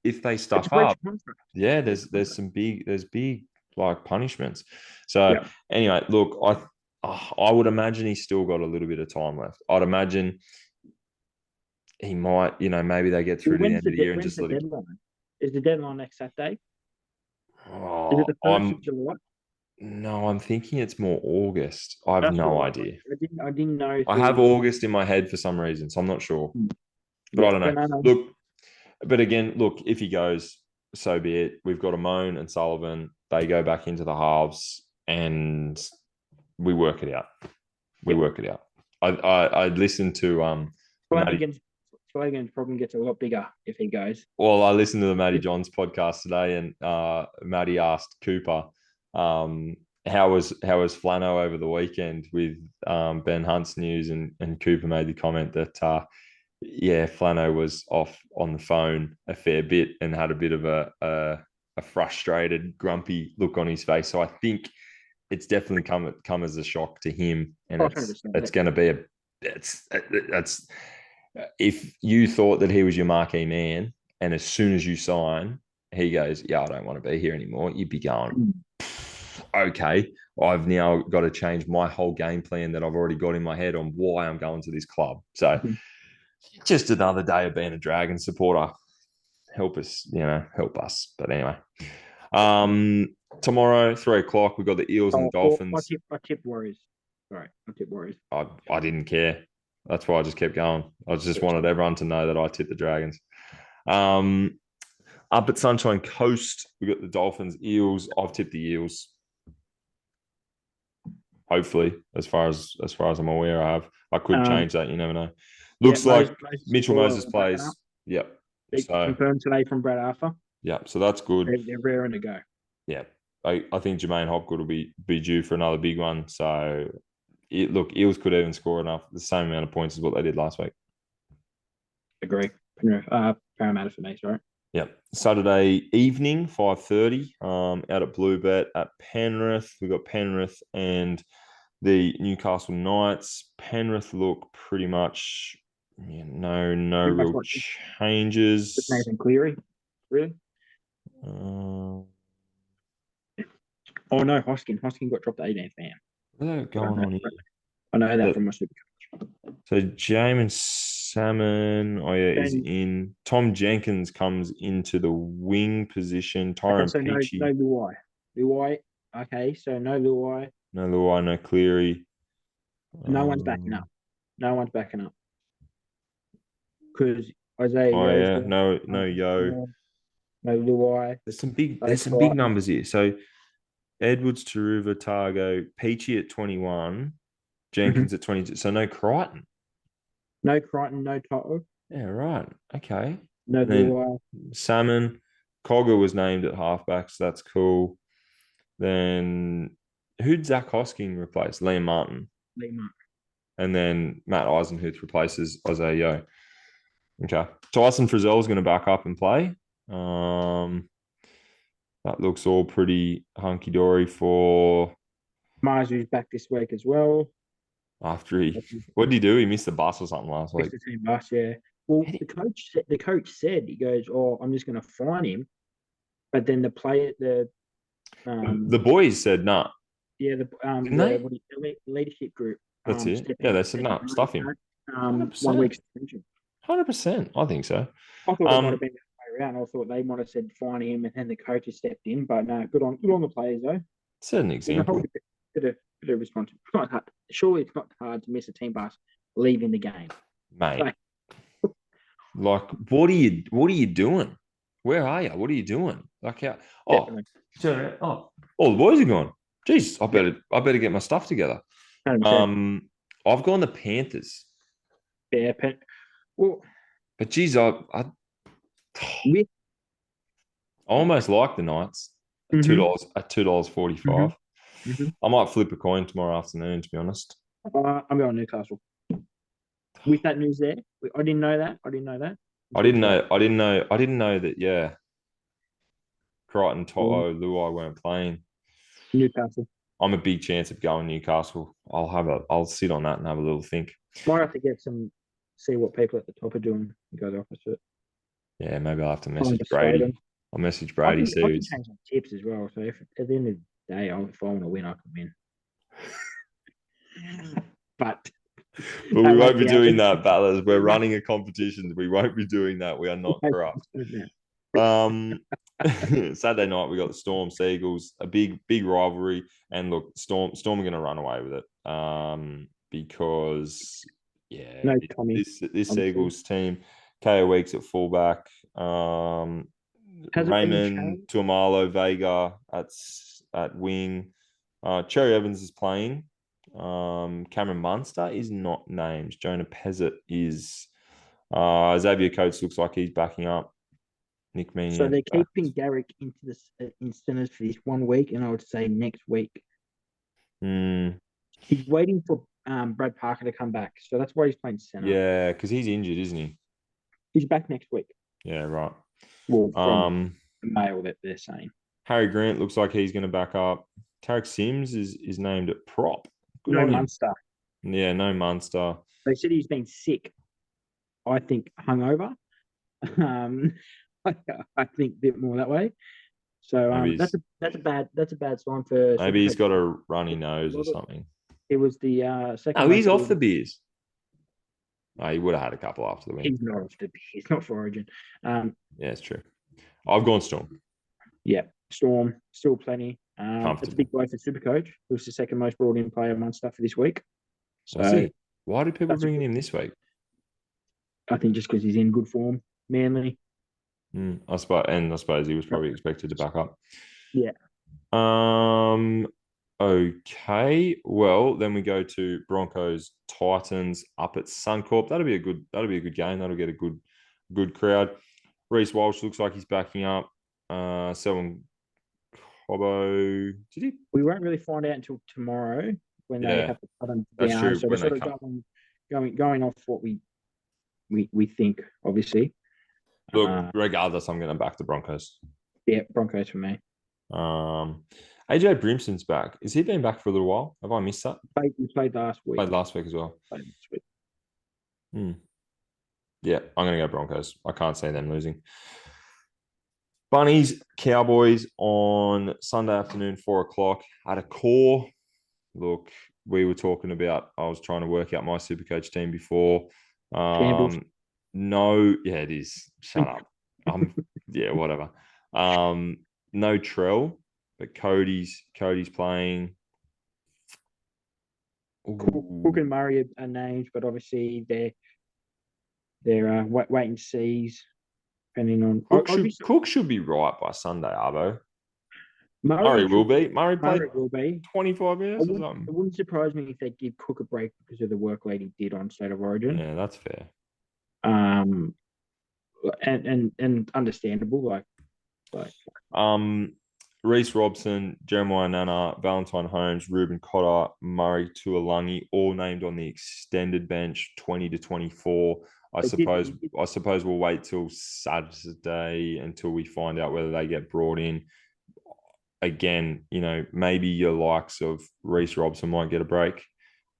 they
it's
stuff
a breach
up,
of contract.
yeah,
Breach of
there's
contract.
some big like punishments. So
Yeah.
anyway, look, I would imagine he's still got a little bit of time left. I'd imagine he might, maybe they get
Well,
through to the end of the year and
when's
just
the
let him.
deadline? Is the deadline next Saturday? Is it
Oh,
the 1st of July?
no, I'm thinking it's more August. I have
That's
no
what
idea.
I didn't know if
I
it
have
was.
August in my head for some reason, so I'm not sure. But I
Yeah,
don't
but
know.
no, no.
Look, but again, look, if he goes, so be it. We've got Amon and Sullivan. They go back into the halves and we work it out. We
Yep.
work it out. I listened to the Matty.
Flanagan's problem gets a lot bigger if he goes.
Well, I listened to the Matty Johns podcast today, and Matty asked Cooper, how was Flano over the weekend with Ben Hunt's news, and Cooper made the comment that yeah, Flano was off on the phone a fair bit and had a bit of a frustrated, grumpy look on his face. So I think it's definitely come as a shock to him, and it's going to be that's if you thought that he was your marquee man, and as soon as you sign, he goes, yeah, I don't want to be here anymore. You'd be going, okay, I've now got to change my whole game plan that I've already got in my head on why I'm going to this club. So just another day of being a Dragon supporter. Help us, help us. But anyway, tomorrow, 3 o'clock, we've got the Eels and the Dolphins.
I tip Warriors. Sorry, I tip Warriors.
I didn't care. That's why I just kept going. I just wanted everyone to know that I tipped the Dragons. Up at Sunshine Coast, we've got the Dolphins, Eels. I've tipped the Eels. Hopefully, as far as I'm aware, I could change that. You never know. Looks like Mitchell Moses plays. Yep.
So confirmed today from Brad Arthur.
Yeah, so that's good.
They're raring to go.
Yeah, I think Jermaine Hopgood will be due for another big one. So, look, Eels could even score the same amount of points as what they did last week.
Agree. Parramatta for me, sorry.
Yep. Saturday evening, 5:30, out at Bluebet at Penrith. We've got Penrith and the Newcastle Knights. Penrith look pretty much, no real changes.
Nathan Cleary, really?
Oh
no, Hoskin. Hoskin got dropped to 18th man.
What's going on here?
I know that from my super.
So Jamin Salmon, is in. Tom Jenkins comes into the wing position. Tyrone Peachy.
No Luai. Luai. Okay, so no Luai.
No Luai, no Cleary.
No one's backing up. No one's backing up. Because Isaiah.
Oh yeah, no Yo.
No Luai.
There's some big numbers here. So Edwards, Taruva, Targo, Peachy at 21, Jenkins at 22. So no Crichton.
No Crichton, no Toto.
Yeah, right. Okay.
No Luai.
Salmon. Cogger was named at halfback, so that's cool. Then who'd Zach Hosking replace? Liam Martin. And then Matt Eisenhuth replaces Isaiah Yo. Okay. Tyson Frizzell's going to back up and play. That looks all pretty hunky-dory for...
Marzu's back this week as well.
After what did he do? He missed the bus or something last week.
Missed the team bus, yeah. Well, the coach said, he goes, "Oh, I'm just going to fine him," but then the
boys said no. Nah.
Yeah, the leadership group.
That's it. Yeah, they said no, stuff him.
1 week suspension.
100%. I think so.
I thought it might have been the way around. I thought they might have said fine him, and then the coach has stepped in. But no, good on the players though.
Set an example.
Bit of response. It's not hard. Surely it's not hard to miss a team bus leaving the game,
mate. Like, what are you doing? Where are you? What are you doing? Like, how? Oh, all the boys are gone. Jeez, I better get my stuff together. 100%. I've gone the Panthers.
Yeah, well,
but geez, I almost like the Knights at $2.45. I might flip a coin tomorrow afternoon, to be honest.
I'm going Newcastle. With that news there, I didn't know that.
I didn't know that. Yeah, Crichton, Toto, Luai weren't playing.
Newcastle.
I'm a big chance of going Newcastle. I'll sit on that and have a little think.
Might have to get some see what people at the top are doing and go the opposite.
Yeah, maybe I'll have to
Try and
message
persuade
Brady.
them.
I'll message
I
Brady,
can,
see
I can
who's.
change my tips as well. So if at the end of the day, if I want to win, I can win. But
But we
that won't
won't be
be
doing
happening.
that, Battlers. We're running a competition. We won't be doing that. We are not corrupt. Saturday night we got the Storm Seagulls, a big rivalry, and look, Storm are going to run away with it. Because
No Tommy.
this
Obviously.
Seagulls team, KO Weeks at fullback,
Has it been
Raymond
changed?
Tuamalo Vega at wing, Cherry Evans is playing. Cameron Munster is not named. Jonah Pezzett is. Xavier Coates looks like he's backing up. Nick Meaney.
So they're keeping Garrick into this in centers for this 1 week, and I would say next week. He's waiting for Brad Parker to come back, so that's why he's playing center.
Yeah, because he's injured, isn't he?
He's back next week.
Yeah, right.
Well, from the mail that they're saying.
Harry Grant looks like he's going to back up. Tarek Sims is named at prop. Good
no
on him.
Munster.
Yeah, no Munster.
They said he's been sick. I think hungover. I think a bit more that way. So that's a bad sign for.
Maybe he's got a runny nose or something.
It was the second.
No, he's off the beers. Oh, he would have had a couple after the win.
He's not off the beers. He's not for Origin.
Yeah, it's true. I've gone Storm.
Yeah, Storm still plenty. It's a big blow for Supercoach, who's the second most brought in player Munster for this week. So
why do people bring him this week?
I think just because he's in good form, Manly.
I suppose he was probably expected to back up.
Yeah.
Okay. Well, then we go to Broncos Titans up at Suncorp. That'll be a good game. That'll get a good crowd. Reece Walsh looks like he's backing up. Selwyn Cobbo. Did he?
We won't really find out until tomorrow when they have to cut them down.
That's true.
So we're sort of going off what we think, obviously.
Look, regardless, I'm going to back the Broncos.
Yeah, Broncos for me.
AJ Brimson's back. Has he been back for a little while? Have I missed that?
He played last week.
Played last week as well. Yeah, I'm going to go Broncos. I can't see them losing. Bunnies, Cowboys on Sunday afternoon, 4:00 at a core. Look, we were talking about, I was trying to work out my Supercoach team before. No, yeah, it is. Shut up. Yeah, whatever. No Trell, but Cody's playing.
Cook and Murray are named, but obviously they're waiting to sees. Depending on
Cook should be right by Sunday, Arvo.
Murray
will be. Murray
will be
25 minutes or something.
It wouldn't surprise me if they give Cook a break because of the workload he did on State of Origin.
Yeah, that's fair.
And understandable.
Reece Robson, Jeremiah Nana, Valentine Holmes, Ruben Cotter, Murray Tuolangi, all named on the extended bench, 20 to 24. I suppose we'll wait till Saturday until we find out whether they get brought in. Again, maybe your likes of Reece Robson might get a break.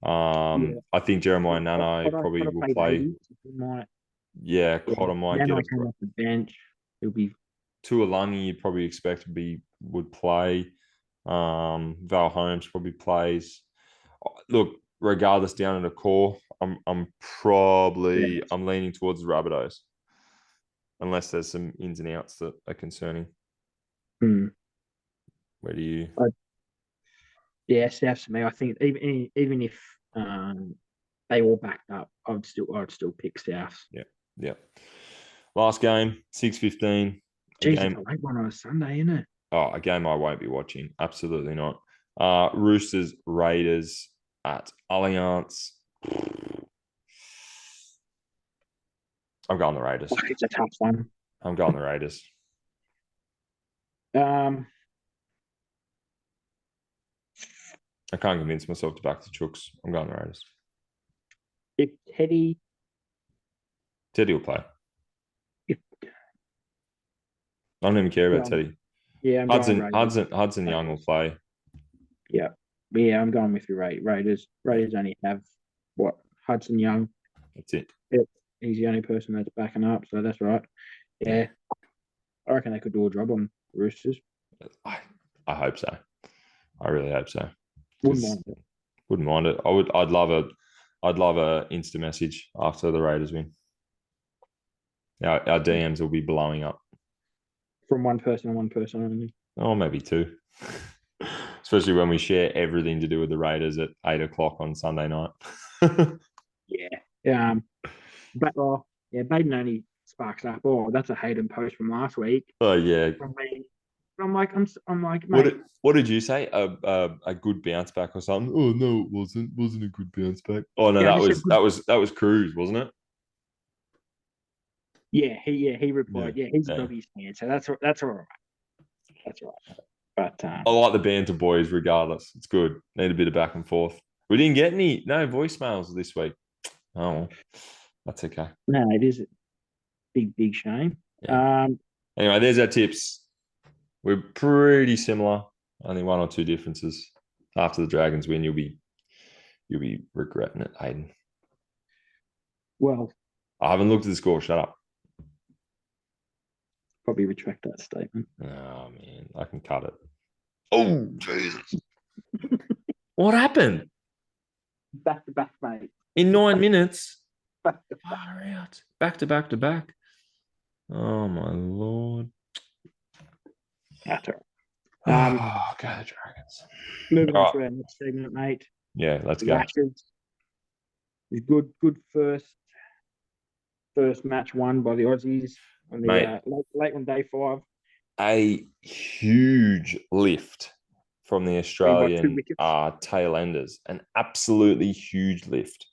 I think Jeremiah Nana probably will play. Cotter might get a break.
Off the bench. He'll be
Tuolangi, you'd probably expect would play. Val Holmes probably plays. Look, regardless, down in the core, I'm leaning towards the Rabbitohs, unless there's some ins and outs that are concerning. Where do you?
South to me. I think even if they all backed up, I'd still pick South.
Yeah. Last game, 6:15.
Jeez, it's a late one on a Sunday, isn't it?
Oh, a game I won't be watching. Absolutely not. Roosters, Raiders at Allianz. I'm going the Raiders.
It's a tough one.
I'm going the Raiders. I can't convince myself to back the Chooks. I'm going the Raiders.
If Teddy
will play. I don't even care about Teddy.
Yeah,
Hudson Young will play.
Yeah, I'm going with you, Raiders. Raiders only have Hudson Young.
That's it.
Yep. He's the only person that's backing up, so that's right. Yeah. I reckon they could do a job on Roosters.
I hope so. I really hope so.
Wouldn't mind it.
Wouldn't mind it. I'd love a Insta message after the Raiders win. Our DMs will be blowing up.
From one person to one person only.
Oh, maybe two. Especially when we share everything to do with the Raiders at 8:00 on Sunday night.
Yeah. But Baden only sparks up. Oh, that's a Hayden post from last week.
Oh yeah.
From me. I'm like, mate.
What did you say? A good bounce back or something? Oh no, it wasn't. Wasn't a good bounce back. Oh no, that was Cruz, wasn't it?
He replied. Yeah, he's a doggy's fan, so that's all right. That's all right. But
I like the banter boys regardless. It's good. Need a bit of back and forth. We didn't get no voicemails this week. Oh, that's okay.
No, it is a big shame.
Yeah. Anyway, there's our tips. We're pretty similar. Only one or two differences. After the Dragons win, you'll be regretting it, Hayden.
Well,
I haven't looked at the score. Shut up.
Probably retract that statement.
Oh man, I can cut it. Oh Jesus! What happened?
Back to back, mate.
In 9 minutes.
Back to
back. Far out. Back to back to back. Oh my Lord.
That's all
right. Go the Dragons.
Moving on to our next segment, mate.
Yeah, let's go.
Good first match won by the Aussies on the late on day 5.
A huge lift from the Australian tail enders. An absolutely huge lift.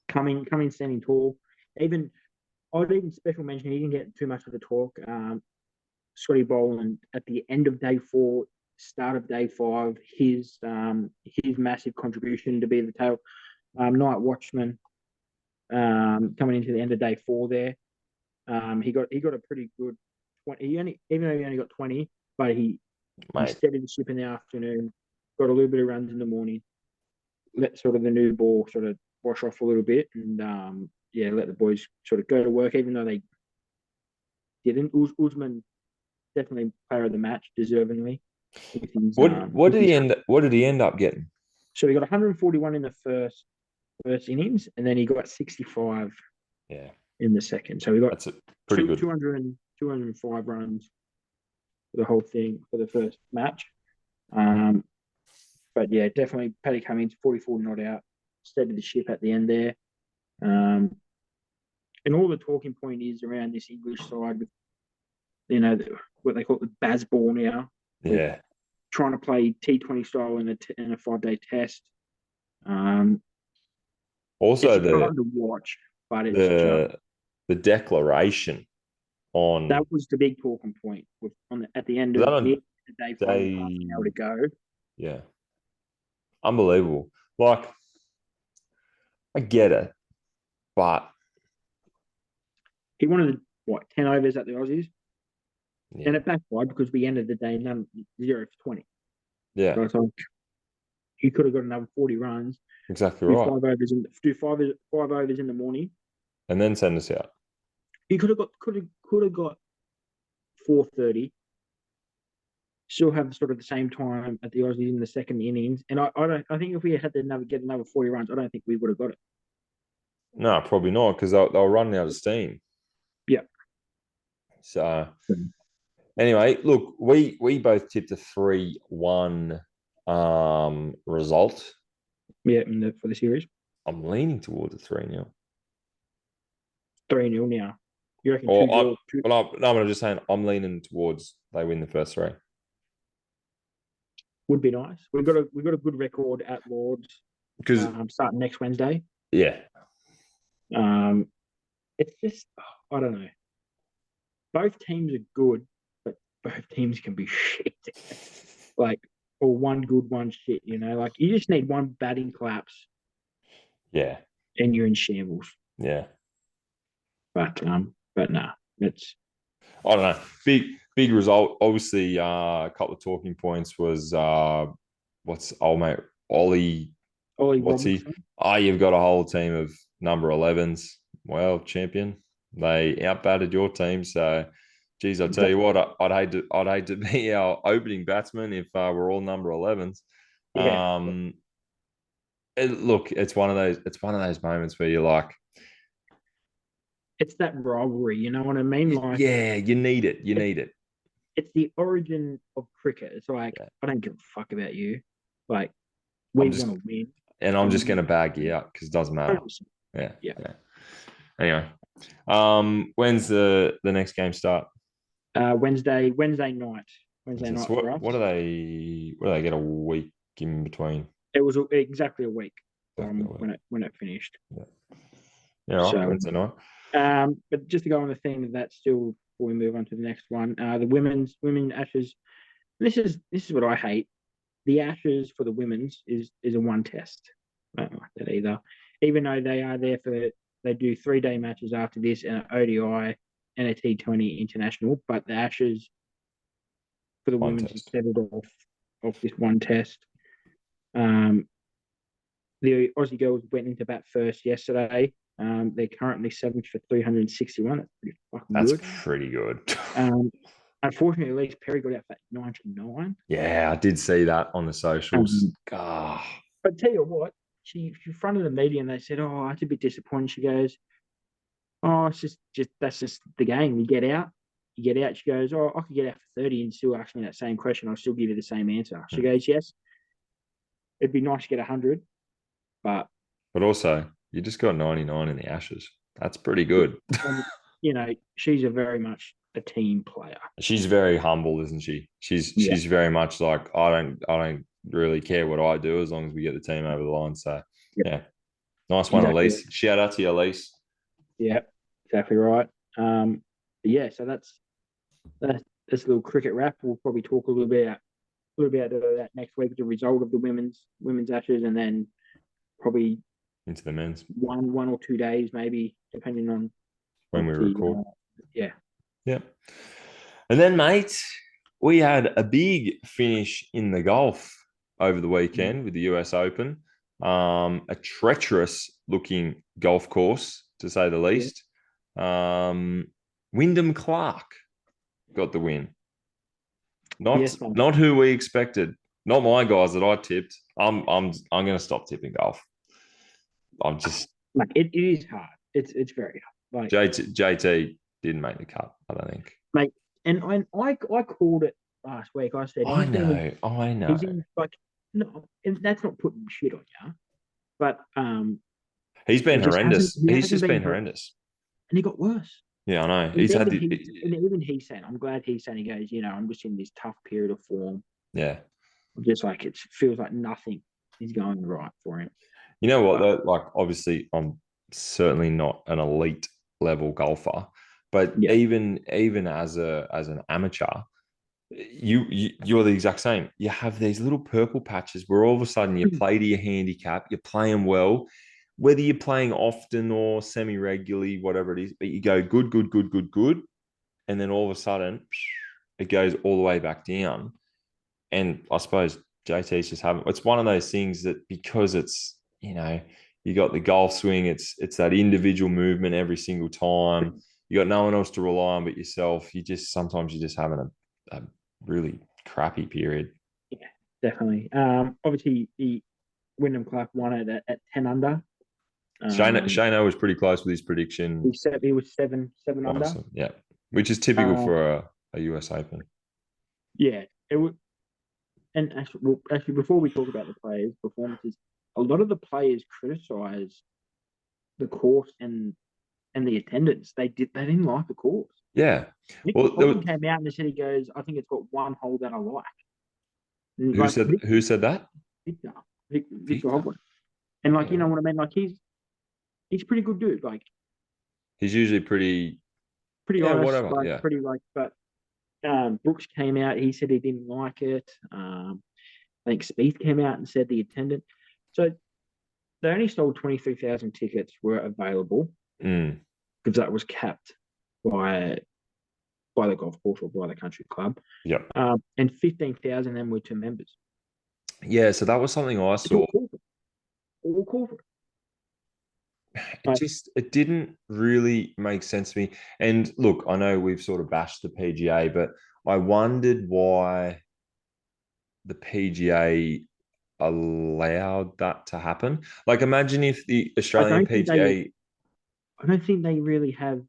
Coming standing tall. I'd even special mention, he didn't get too much of the talk. Scotty Boland at the end of day 4, start of day 5, his massive contribution to be the tail night watchman coming into the end of day 4 there. He got a pretty good 20. Even though he only got 20, but he steadied the ship in the afternoon, got a little bit of runs in the morning, let sort of the new ball sort of wash off a little bit, and let the boys sort of go to work, even though they didn't. Usman definitely player of the match, deservingly.
What did he end up getting?
So he got 141 in the first innings, and then he got 65 in the second. So he got
that's a pretty good
205 runs for the whole thing for the first match. But yeah, definitely Paddy Cummins, 44 not out, steadied the ship at the end there. And all the talking point is around this English side with, what they call the Bazball now.
Yeah.
Trying to play T20 style in a 5-day test.
Also,
it's hard to watch, but
it's the declaration on
that was the big talking point at the end of the day 5, half an hour to go.
Yeah, unbelievable. Like, I get it, but
he wanted 10 overs at the Aussies.
Yeah.
And it backfired because we ended the day 0 for 20.
Yeah.
So he could have got another 40 runs.
Exactly right.
5 overs in the morning.
And then send us out.
He could have got 4:30. Still have sort of the same time at the Aussies in the second innings. And I think if we had to get another 40 runs, I don't think we would have got it.
No, probably not, because they'll run out of steam.
Yeah.
So anyway, look, we both tipped a 3-1 result.
Yeah, for the series.
I'm leaning towards a 3-0.
3-0 now. You reckon?
I'm just saying I'm leaning towards they win the first 3.
Would be nice. We've got a good record at Lords
because
starting next Wednesday.
Yeah.
It's just I don't know. Both teams are good, but both teams can be shit. Or one good, one shit. Like you just need one batting collapse.
Yeah.
And you're in shambles.
Yeah.
But nah, it's.
I don't know. Big result. Obviously, a couple of talking points was what's old mate Ollie? What's
Robinson.
he? You've got a whole team of number 11s. well, champion. They outbatted your team. So, geez, I tell you
Exactly.
what, I'd hate to be our opening batsman if we're all number 11s.
Yeah.
Look, it's one of those moments where you're like,
It's that rivalry, you know what I mean? Like
yeah, you need it. You
it's
need it.
it's the origin of cricket. It's like
Yeah.
I don't give a fuck about you. Like
I'm
we
just
want to win.
I'm
And
just
we
gonna bag you out because it doesn't matter.
100%.
Yeah.
Yeah.
Yeah. Anyway, when's the next game start?
Wednesday night. Wednesday night
So
for
what
us.
do they get a week in between?
It was exactly a week
Exactly a
from
week.
when it finished.
Yeah. Yeah, all right,
So
Wednesday night.
but just to go on the theme of that still before we move on to the next one, the women Ashes. This is what I hate. The Ashes for the women's is a one test. I don't like that either. Even though they are there for they do 3 day matches after this and an ODI and a T20 international, but the Ashes for the
One
women's is
test.
set it off this one test. Um, the Aussie girls went into bat first yesterday. They're currently seventh for 361. That's pretty fucking
That's
good.
pretty good.
Um, Unfortunately, at least Perry got out for 99.
Yeah, I did see that on the socials.
Um,
Ah,
but tell you what, she fronted the media and they said, "Oh, that's a bit disappointing." She goes, "Oh, it's just that's just the game. You get out, you get out." She goes, "Oh, I could get out for 30 and still ask me that same question. I'll still give you the same answer." She goes, "Yes, it'd be nice to get 100, but
but also, you just got 99 in the Ashes. That's pretty good.
and, she's a very much a team player."
She's very humble, isn't she?
Yeah,
She's very much like I don't really care what I do as long as we get the team over the line. So
yeah,
yeah, nice one,
exactly.
Elise. Shout out to you, Elise.
Yeah, exactly right. Yeah, so that's a little cricket wrap. We'll probably talk a little bit about that next week, the result of the women's Ashes, and then probably
Into the men's
one or 2 days, maybe depending on
when we
obviously.
record.
Yeah,
Yeah. And then, mate, we had a big finish in the golf over the weekend with the US Open. A treacherous looking golf course, to say the
yeah,
least. Wyndham Clark got the win. Not
yes, man.
not who we expected. Not my guys that I tipped. I'm going to stop tipping golf. I'm just
Like it is hard. It's very hard. Like
JT didn't make the cut. I don't think.
mate, and I called it last week. I said
I know. I know.
he's in like no, and that's not putting shit on you, but
He's been horrendous.
he
He's
hasn't
just
been
been
great,
horrendous.
and he got worse.
Yeah, I know.
And
He's had
even he's saying, I'm glad he's saying, he goes, I'm just in this tough period of form.
yeah.
Just like it feels like nothing is going right for him.
You know what
But
though? Like obviously I'm certainly not an elite level golfer, but
yeah,
even as an amateur, you're the exact same. You have these little purple patches where all of a sudden you play to your handicap, you're playing well, whether you're playing often or semi-regularly, whatever it is, but you go good, good, good, good, good, and then all of a sudden it goes all the way back down. And I suppose JT's just having it's one of those things that because it's you got the golf swing, it's that individual movement every single time. You got no one else to rely on but yourself. Sometimes you're just having a really crappy period.
yeah, definitely. Obviously, Wyndham Clark won it at 10 under.
Shane was pretty close with his prediction.
He was seven under.
Awesome. Yeah. Which is typical
Um,
for a US Open.
yeah, it would. And actually, before we talk about the players' performances, a lot of the players criticise the course and the attendance. They didn't like the course.
Yeah.
Nicholas
Well,
Hodgson came out and said he goes, I think it's got one hole that I like. And
who
like
said who said that?
Victor, Victor
Victor.
Hovland. And like you
Yeah.
know what I mean? Like he's a pretty good dude. Like
He's usually pretty
pretty
yeah,
honest,
whatever.
like
Yeah.
pretty like but Brooks came out, he said he didn't like it. I think Spieth came out and said the attendant. So they only sold 23,000 tickets were available
Mm.
because that was capped by the golf course or by the country club.
Yep.
And 15,000 of them were to members.
Yeah, so that was something I
It's all
saw.
corporate. All corporate. Like,
it didn't really make sense to me. And look, I know we've sort of bashed the PGA, but I wondered why the PGA allowed that to happen. Like, imagine if the
I
Australian
don't think they,
PGA
I don't think they really have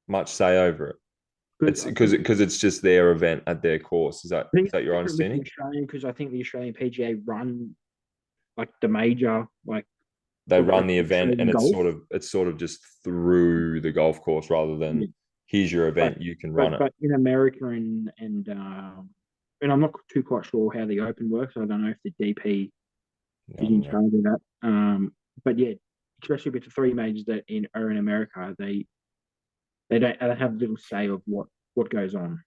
much say over it.
good.
It's
I think
because it's just their event at their course.
I think
Is that
it's
your
different with the
understanding?
Australian because I think the Australian PGA run like the major, like
They run
like
the event, and
Australian golf.
it's sort of just through the golf course rather
Yeah.
than here's your
But
event, you can run it.
but in America and I'm not too quite sure how the Open works. I don't know if the DP
I
is
don't
in
know.
charge of that. But yeah, especially with the three majors that are in America, they have little say of what goes on.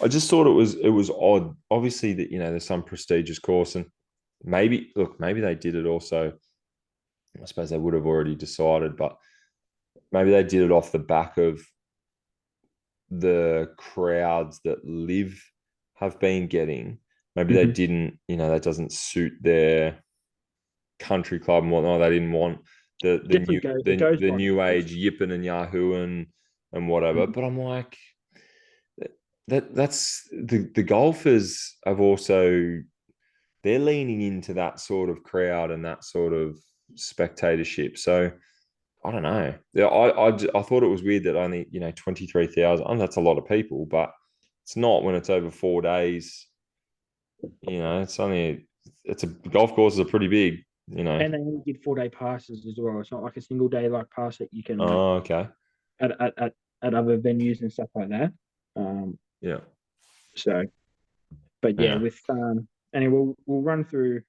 I just thought it was odd. Obviously, that there's some prestigious course, and maybe they did it also. I suppose they would have already decided, but maybe they did it off the back of the crowds that live have been getting. Maybe they
Mm-hmm.
didn't. That doesn't suit their country club and whatnot. They didn't want the
Definitely
new
goes. It goes by the
new
course.
age yipping and Yahoo and whatever.
Mm-hmm.
But I'm like, that's the golfers have also, they're leaning into that sort of crowd and that sort of spectatorship. So I don't know. Yeah, I thought it was weird that only 23,000. That's a lot of people, but it's not when it's over 4 days. It's only it's a golf courses are pretty big.
And they only did 4 day passes as well. It's not like a single day like pass that you can like
Oh, okay.
at at, at, at other venues and stuff like that. Um,
Yeah.
so, but yeah,
Yeah.
with and we'll run through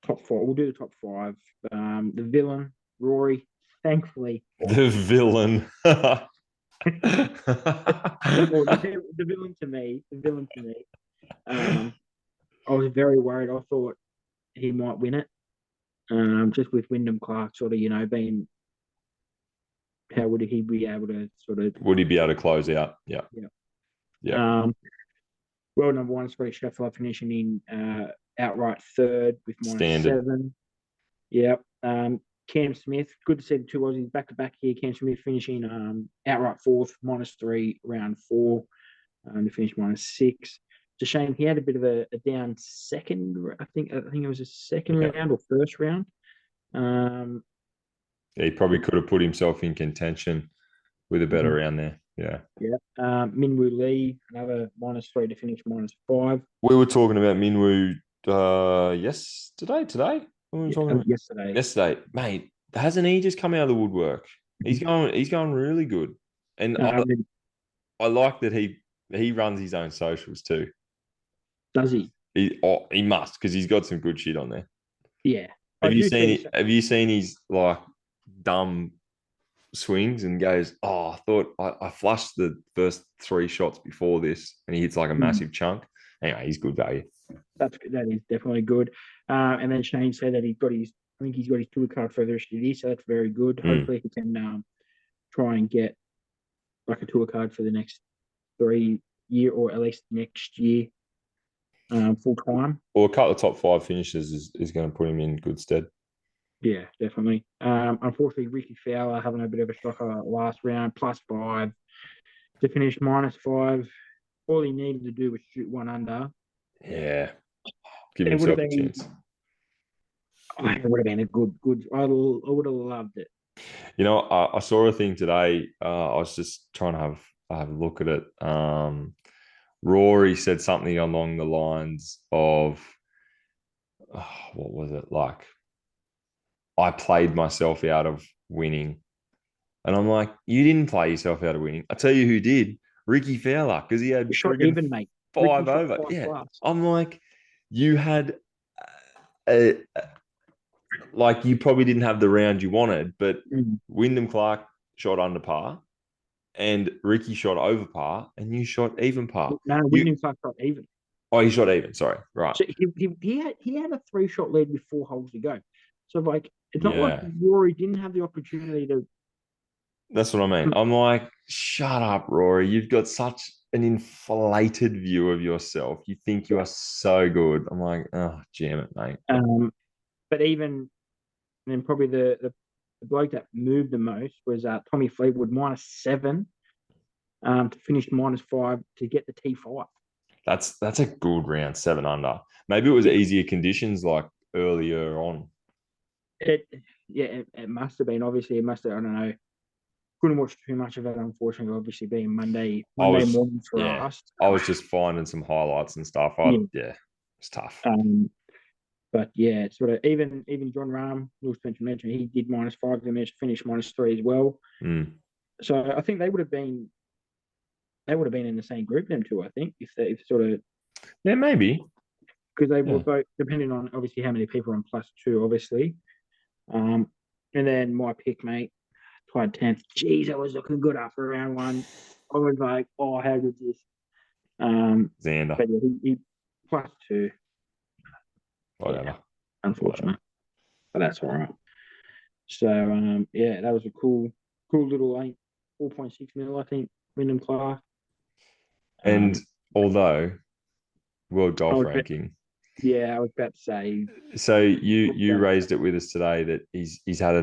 top four. We'll do the top five. The villain Rory, thankfully,
The villain.
or the villain to me, the villain to me. Um, I was very worried. I thought he might win it. Just with Wyndham Clark sort of, being how would he be able to sort of,
Would he be able to close out? Yeah.
yeah.
Yeah.
Um, world number one, Scotty Scheffler finishing in outright third with
Standard.
-7. Yep. Cam Smith, good to see the two Aussies back to back here. Cam Smith finishing outright fourth, -3, round four, to finish -6. It's a shame he had a bit of a down second. I think it was a second
Yeah.
round or first round. Um,
He probably could have put himself in contention with a better round there. Yeah.
yeah. Minwoo Lee, another -3 to finish -5.
We were talking about Minwoo yesterday, today. What were we
Yeah,
talking about?
yesterday.
Yesterday. Mate, hasn't he just come out of the woodwork? He's going really good. And
Um,
I like that he runs his own socials too.
does he?
He must, because he's got some good shit on there.
Yeah, I do see.
Have you seen his like dumb swings and goes, oh, I thought I flushed the first three shots before this, and he hits like a massive chunk. Anyway, he's good value.
That is definitely good. And then Shane said that I think he's got his tour card for the rest of the year, so that's very good.
Mm.
Hopefully he can try and get like a tour card for the next 3 year or at least next year, full time.
Well, a couple of top five finishes is going to put him in good stead.
Yeah, definitely. Unfortunately, Ricky Fowler having a bit of a shocker last round, +5 to finish -5. All he needed to do was shoot one under.
Yeah, give
It would have
himself a
been,
chance.
it would have been a good. I would have loved it.
I saw a thing today. I was just trying to have a look at it. Rory said something along the lines of, what was it like? I played myself out of winning. And I'm like, you didn't play yourself out of winning. I tell you who did. Ricky Fowler, because he had
He shot
friggin'
even, mate. Ricky
five
shot
over.
five
Yeah.
plus.
I'm like, you had, a, like, you probably didn't have the round you wanted, but Wyndham Clark shot under par and Ricky shot over par and you shot even par.
No, Wyndham Clark shot even.
Oh, he shot even. Sorry. Right.
So he had a 3 shot lead with 4 holes to go. So like it's not like
Yeah.
Rory didn't have the opportunity to.
That's what I mean. I'm like, shut up, Rory. You've got such an inflated view of yourself. You think you are so good. I'm like, oh, jam it, mate.
Um, but even And then probably the bloke that moved the most was Tommy Fleetwood, -7 to finish -5 to get the T5.
That's a good round, 7 under. Maybe it was
Yeah,
easier conditions like earlier on.
it it must have been. Obviously, it must have. I don't know. Couldn't watch too much of it, unfortunately. Obviously, being Monday morning for
Yeah,
us.
I was just finding some highlights and stuff.
Yeah.
It's tough.
But yeah, sort of even John Rahm, Will Spencer mentioned, he did -5. They managed to finish -3 as well.
Mm.
So I think they would have been in the same group, them two. I think if sort of
Yeah, maybe.
because they were
Yeah.
both depending on obviously how many people are on +2, obviously. Um, and then my pick, mate, tied 10th. Jeez, that was looking good after round one. I was like, oh, how good is this?
Xander,
But yeah, he +2. Yeah,
whatever.
unfortunately, but that's all right. So yeah, that was a cool little like 4.6 mil, I think, Wyndham Clark.
And
Um,
although world
I
golf
was
ranking,
yeah, I was about to say,
so you raised it with us today that he's had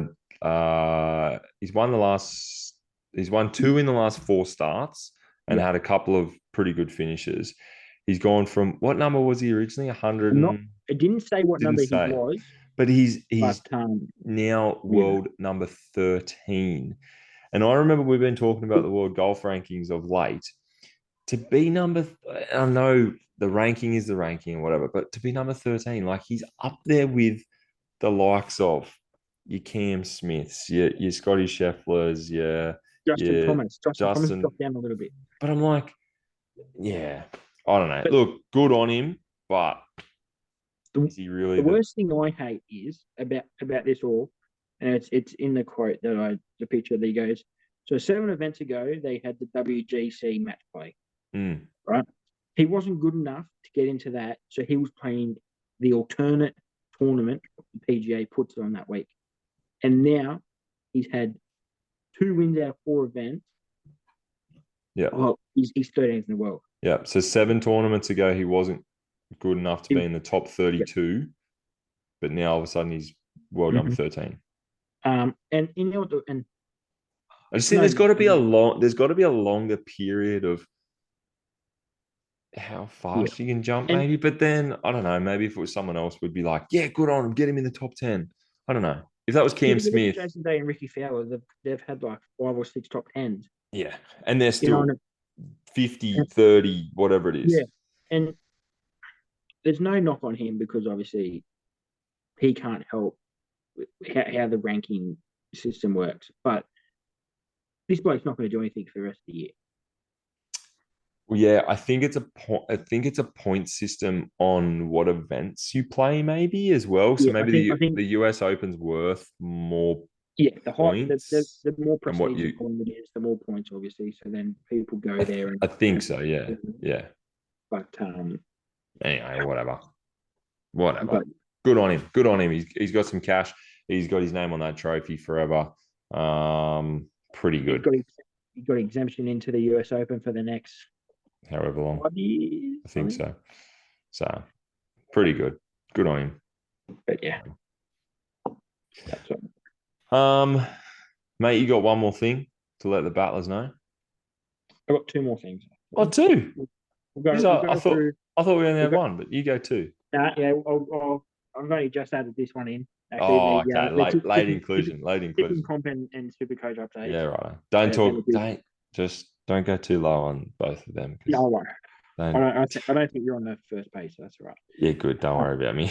a he's won two in the last four starts and
yeah,
had a couple of pretty good finishes. He's gone from what number was he originally? 100
I'm not.
and
It didn't say what
didn't
number he
say,
was,
but
but
he's now
yeah,
world number 13. And I remember we've been talking about the world golf rankings of late. To be number, I know the ranking is the ranking and whatever, but to be number 13, like he's up there with the likes of your Cam Smiths, your Scotty Schefflers,
Justin
your
Thomas. Justin Thomas
Justin.
dropped down a little bit.
But I'm like, yeah, I don't know.
But
Look, good on him, but
the,
is he really
the
the
worst thing I hate is about this all, and it's in the quote the picture that he goes. So 7 events ago, they had the WGC match play,
mm,
right? He wasn't good enough to get into that, so he was playing the alternate tournament the PGA puts on that week. And now he's had 2 wins out of 4 events.
yeah,
Oh, he's 13th in the world.
yeah. So 7 tournaments ago, he wasn't good enough to
He,
be in the top
yeah.
32, but now all of a sudden he's world number
Mm-hmm.
13.
And you know what? And
I just
it's
think
no knock on him.
there's got to be a longer period of how
Yeah,
fast you can jump,
and
maybe. But then I don't know, maybe if it was someone else, we'd be like, yeah, good on him, get him in the top 10. I don't know. If that was
yeah,
Cam
but look at
Smith,
Jason Day and Ricky Fowler. They've had like 5 or 6 top tens.
yeah. And they're
You know,
still 50,
and
30, whatever it is.
yeah, and there's no knock on him because obviously he can't help how the ranking system works. But this bloke's not going to do anything for the rest of the year.
Well, yeah, I think it's a point. I think it's a point system on what events you play, maybe as well. So
Yeah, I
maybe
think I think
the US Open's worth more
yeah, the high
points
the more
and what
prestige the
you.
tournament is, the more points, obviously. So then people go there
I think so. Yeah, yeah.
but
Anyway, whatever.
but
Good on him. Good on him. He's got some cash. He's got his name on that trophy forever. Pretty
he's
good.
got he's got exemption into the US Open for the next
However long,
5 years,
I think so. So pretty good. Good on him.
But yeah, that's what.
Mate, you got one more thing to let the battlers know.
I've got 2 more things.
Oh, two.
We'll go through.
I thought we only
We'll
had
go,
one, but you go two.
yeah, I've only just added this one in.
Oh,
Actually,
okay.
the
Late inclusion. Late
tipping
inclusion.
comp and super coach updates.
Yeah, right. Don't
They were
talk.
good.
Don't go too low on both of them because
No, I won't.
don't.
I don't think you're on the first page, so that's all right.
Yeah, good. Don't worry about me.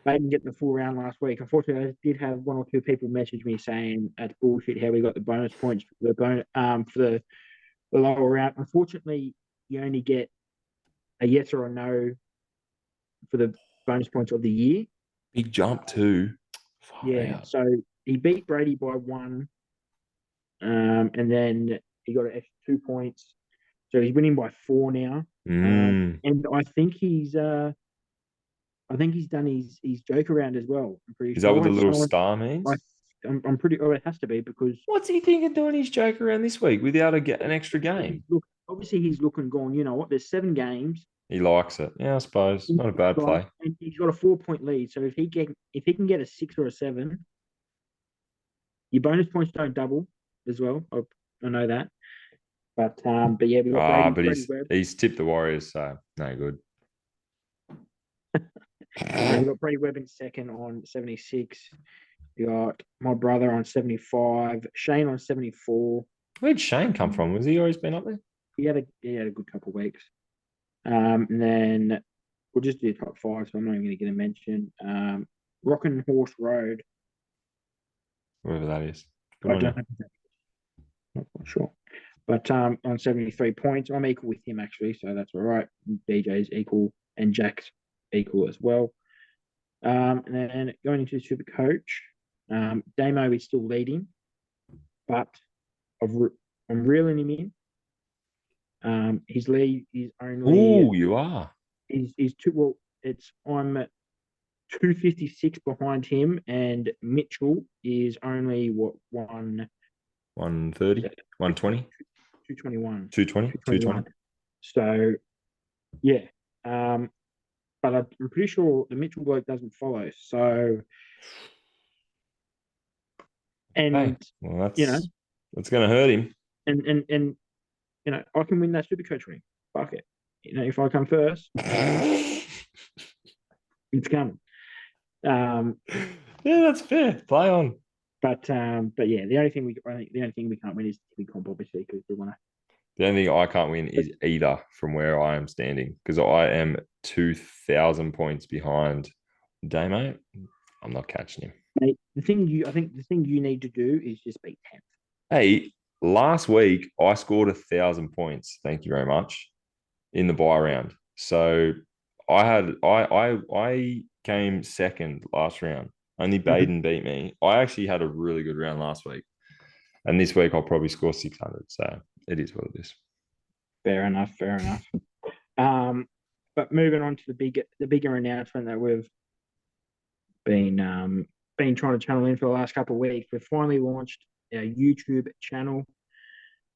They didn't get the full round last week. Unfortunately, I did have 1 or 2 people message me saying it's bullshit how we got the bonus points for the lower round. Unfortunately, you only get a yes or a no for the bonus points of the year.
Big jump too. Far
Yeah,
out.
so he beat Brady by 1, and then he got an extra 2 points. So he's winning by 4 now.
Mm.
And I think he's done his joke around as well. I'm pretty
Is that what
sure.
the little
So
star
I,
means?
I'm pretty. Oh, it has to be because
What's he thinking doing his joke around this week without an extra game?
look, obviously he's looking gone. You know what? There's 7 games.
He likes it. Yeah, I suppose. Not a bad play.
And he's got a 4-point lead. So if he can get a 6 or a 7, your bonus points don't double as well. I know that. But yeah, we got
But
Brady Webb.
he's tipped the Warriors, so no good.
Yeah, we got Brady Webb in second on 76. We got my brother on 75. Shane on 74.
Where'd Shane come from? Was he always been up there?
He had a good couple of weeks. And then we'll just do the top 5, so I'm not even going to get a mention. Rockin' Horse Road.
Wherever that is. Good
I
on
don't
you.
know. Not quite sure. But on 73 points, I'm equal with him actually, so that's all right. BJ's equal and Jack's equal as well. And then going into the Super Coach, Damo is still leading, but I'm reeling him in. His lead is only.
Oh, you are.
He's two. Well, I'm at 256 behind him, and Mitchell is only what
130, 120,
221.
220, 220.
So yeah, but I'm pretty sure the Mitchell bloke doesn't follow. So, and
Hey, well,
you know,
that's going to hurt him.
and I can win that Super Coach ring. Fuck it. If I come first, it's coming.
Yeah, that's fair. Play on.
But yeah, the only thing we can't win is the comp, obviously, because we want to.
The only thing I can't win is either from where I am standing, because I am 2,000 points behind Damo. I'm not catching him.
Mate, I think the thing you need to do is just be 10th.
Hey, last week I scored 1,000 points. Thank you very much in the bye round. So I came second last round. Only Baden beat me. I actually had a really good round last week, and this week I'll probably score 600. So it is what it is.
Fair enough. But moving on to the bigger announcement that we've been trying to channel in for the last couple of weeks. We've finally launched our YouTube channel.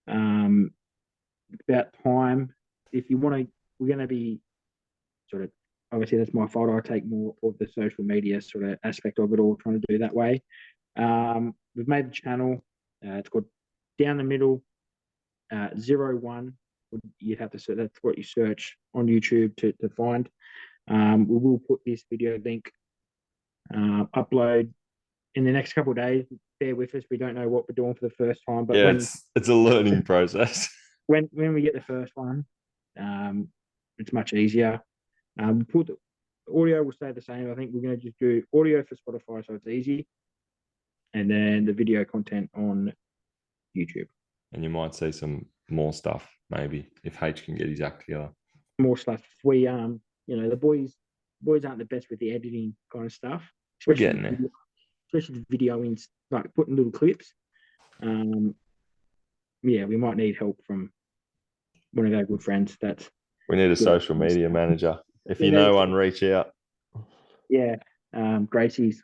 About time. If you want to, we're going to be sort of, obviously that's my fault. I take more of the social media sort of aspect of it all, trying to do that way. We've made the channel. It's called Down the Middle 01. You'd have to search. That's what you search on YouTube to find. We will put this video link upload in the next couple of days. Bear with us. We don't know what we're doing for the first time, but
yeah, it's a learning process.
When we get the first one, it's much easier. We put the audio will stay the same. I think we're going to just do audio for Spotify, so it's easy, and then the video content on YouTube.
And you might see some more stuff, maybe, if H can get his act together.
More stuff. We the boys aren't the best with the editing kind of stuff.
We're getting there.
Especially videoing, like putting little clips. Yeah, we might need help from one of our good friends.
We need a social media manager. If you know one, reach out.
Yeah, Gracie's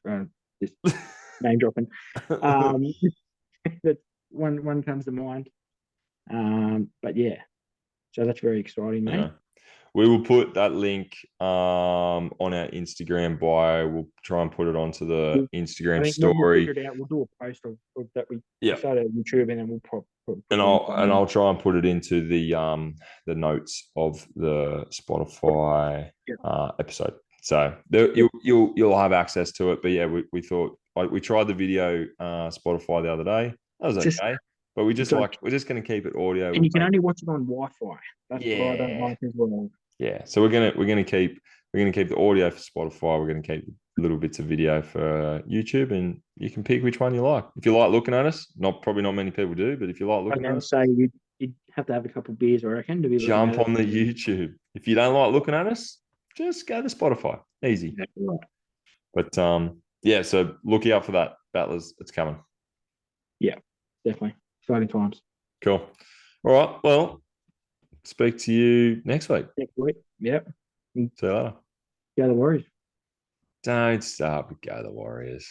just name dropping. That one comes to mind. But yeah, so that's very exciting, mate. Yeah.
We will put that link on our Instagram bio. We'll try and put it onto the Instagram story.
We'll do a post of that we started on YouTube, and then we'll put
I'll try and put it into the notes of the Spotify episode. So you'll have access to it. But yeah, we thought we tried the video Spotify the other day. That was okay. But we're just going to keep it audio.
And you can only watch it on Wi-Fi. That's what I don't like as well.
Yeah. So we're gonna keep the audio for Spotify. We're gonna keep little bits of video for YouTube, and you can pick which one you like. If you like looking at us, probably not many people do, but if you like looking at us,
say you'd have to have a couple of beers, I reckon, to be
jump on the YouTube. If you don't like looking at us, just go to Spotify. Easy. Exactly right. But yeah, so look out for that, battlers. It's coming.
Yeah, definitely. Exciting times.
Cool. All right. Well, speak to you next week.
Next week. Yep.
See you later.
Go the Warriors.
Don't start with Go the Warriors.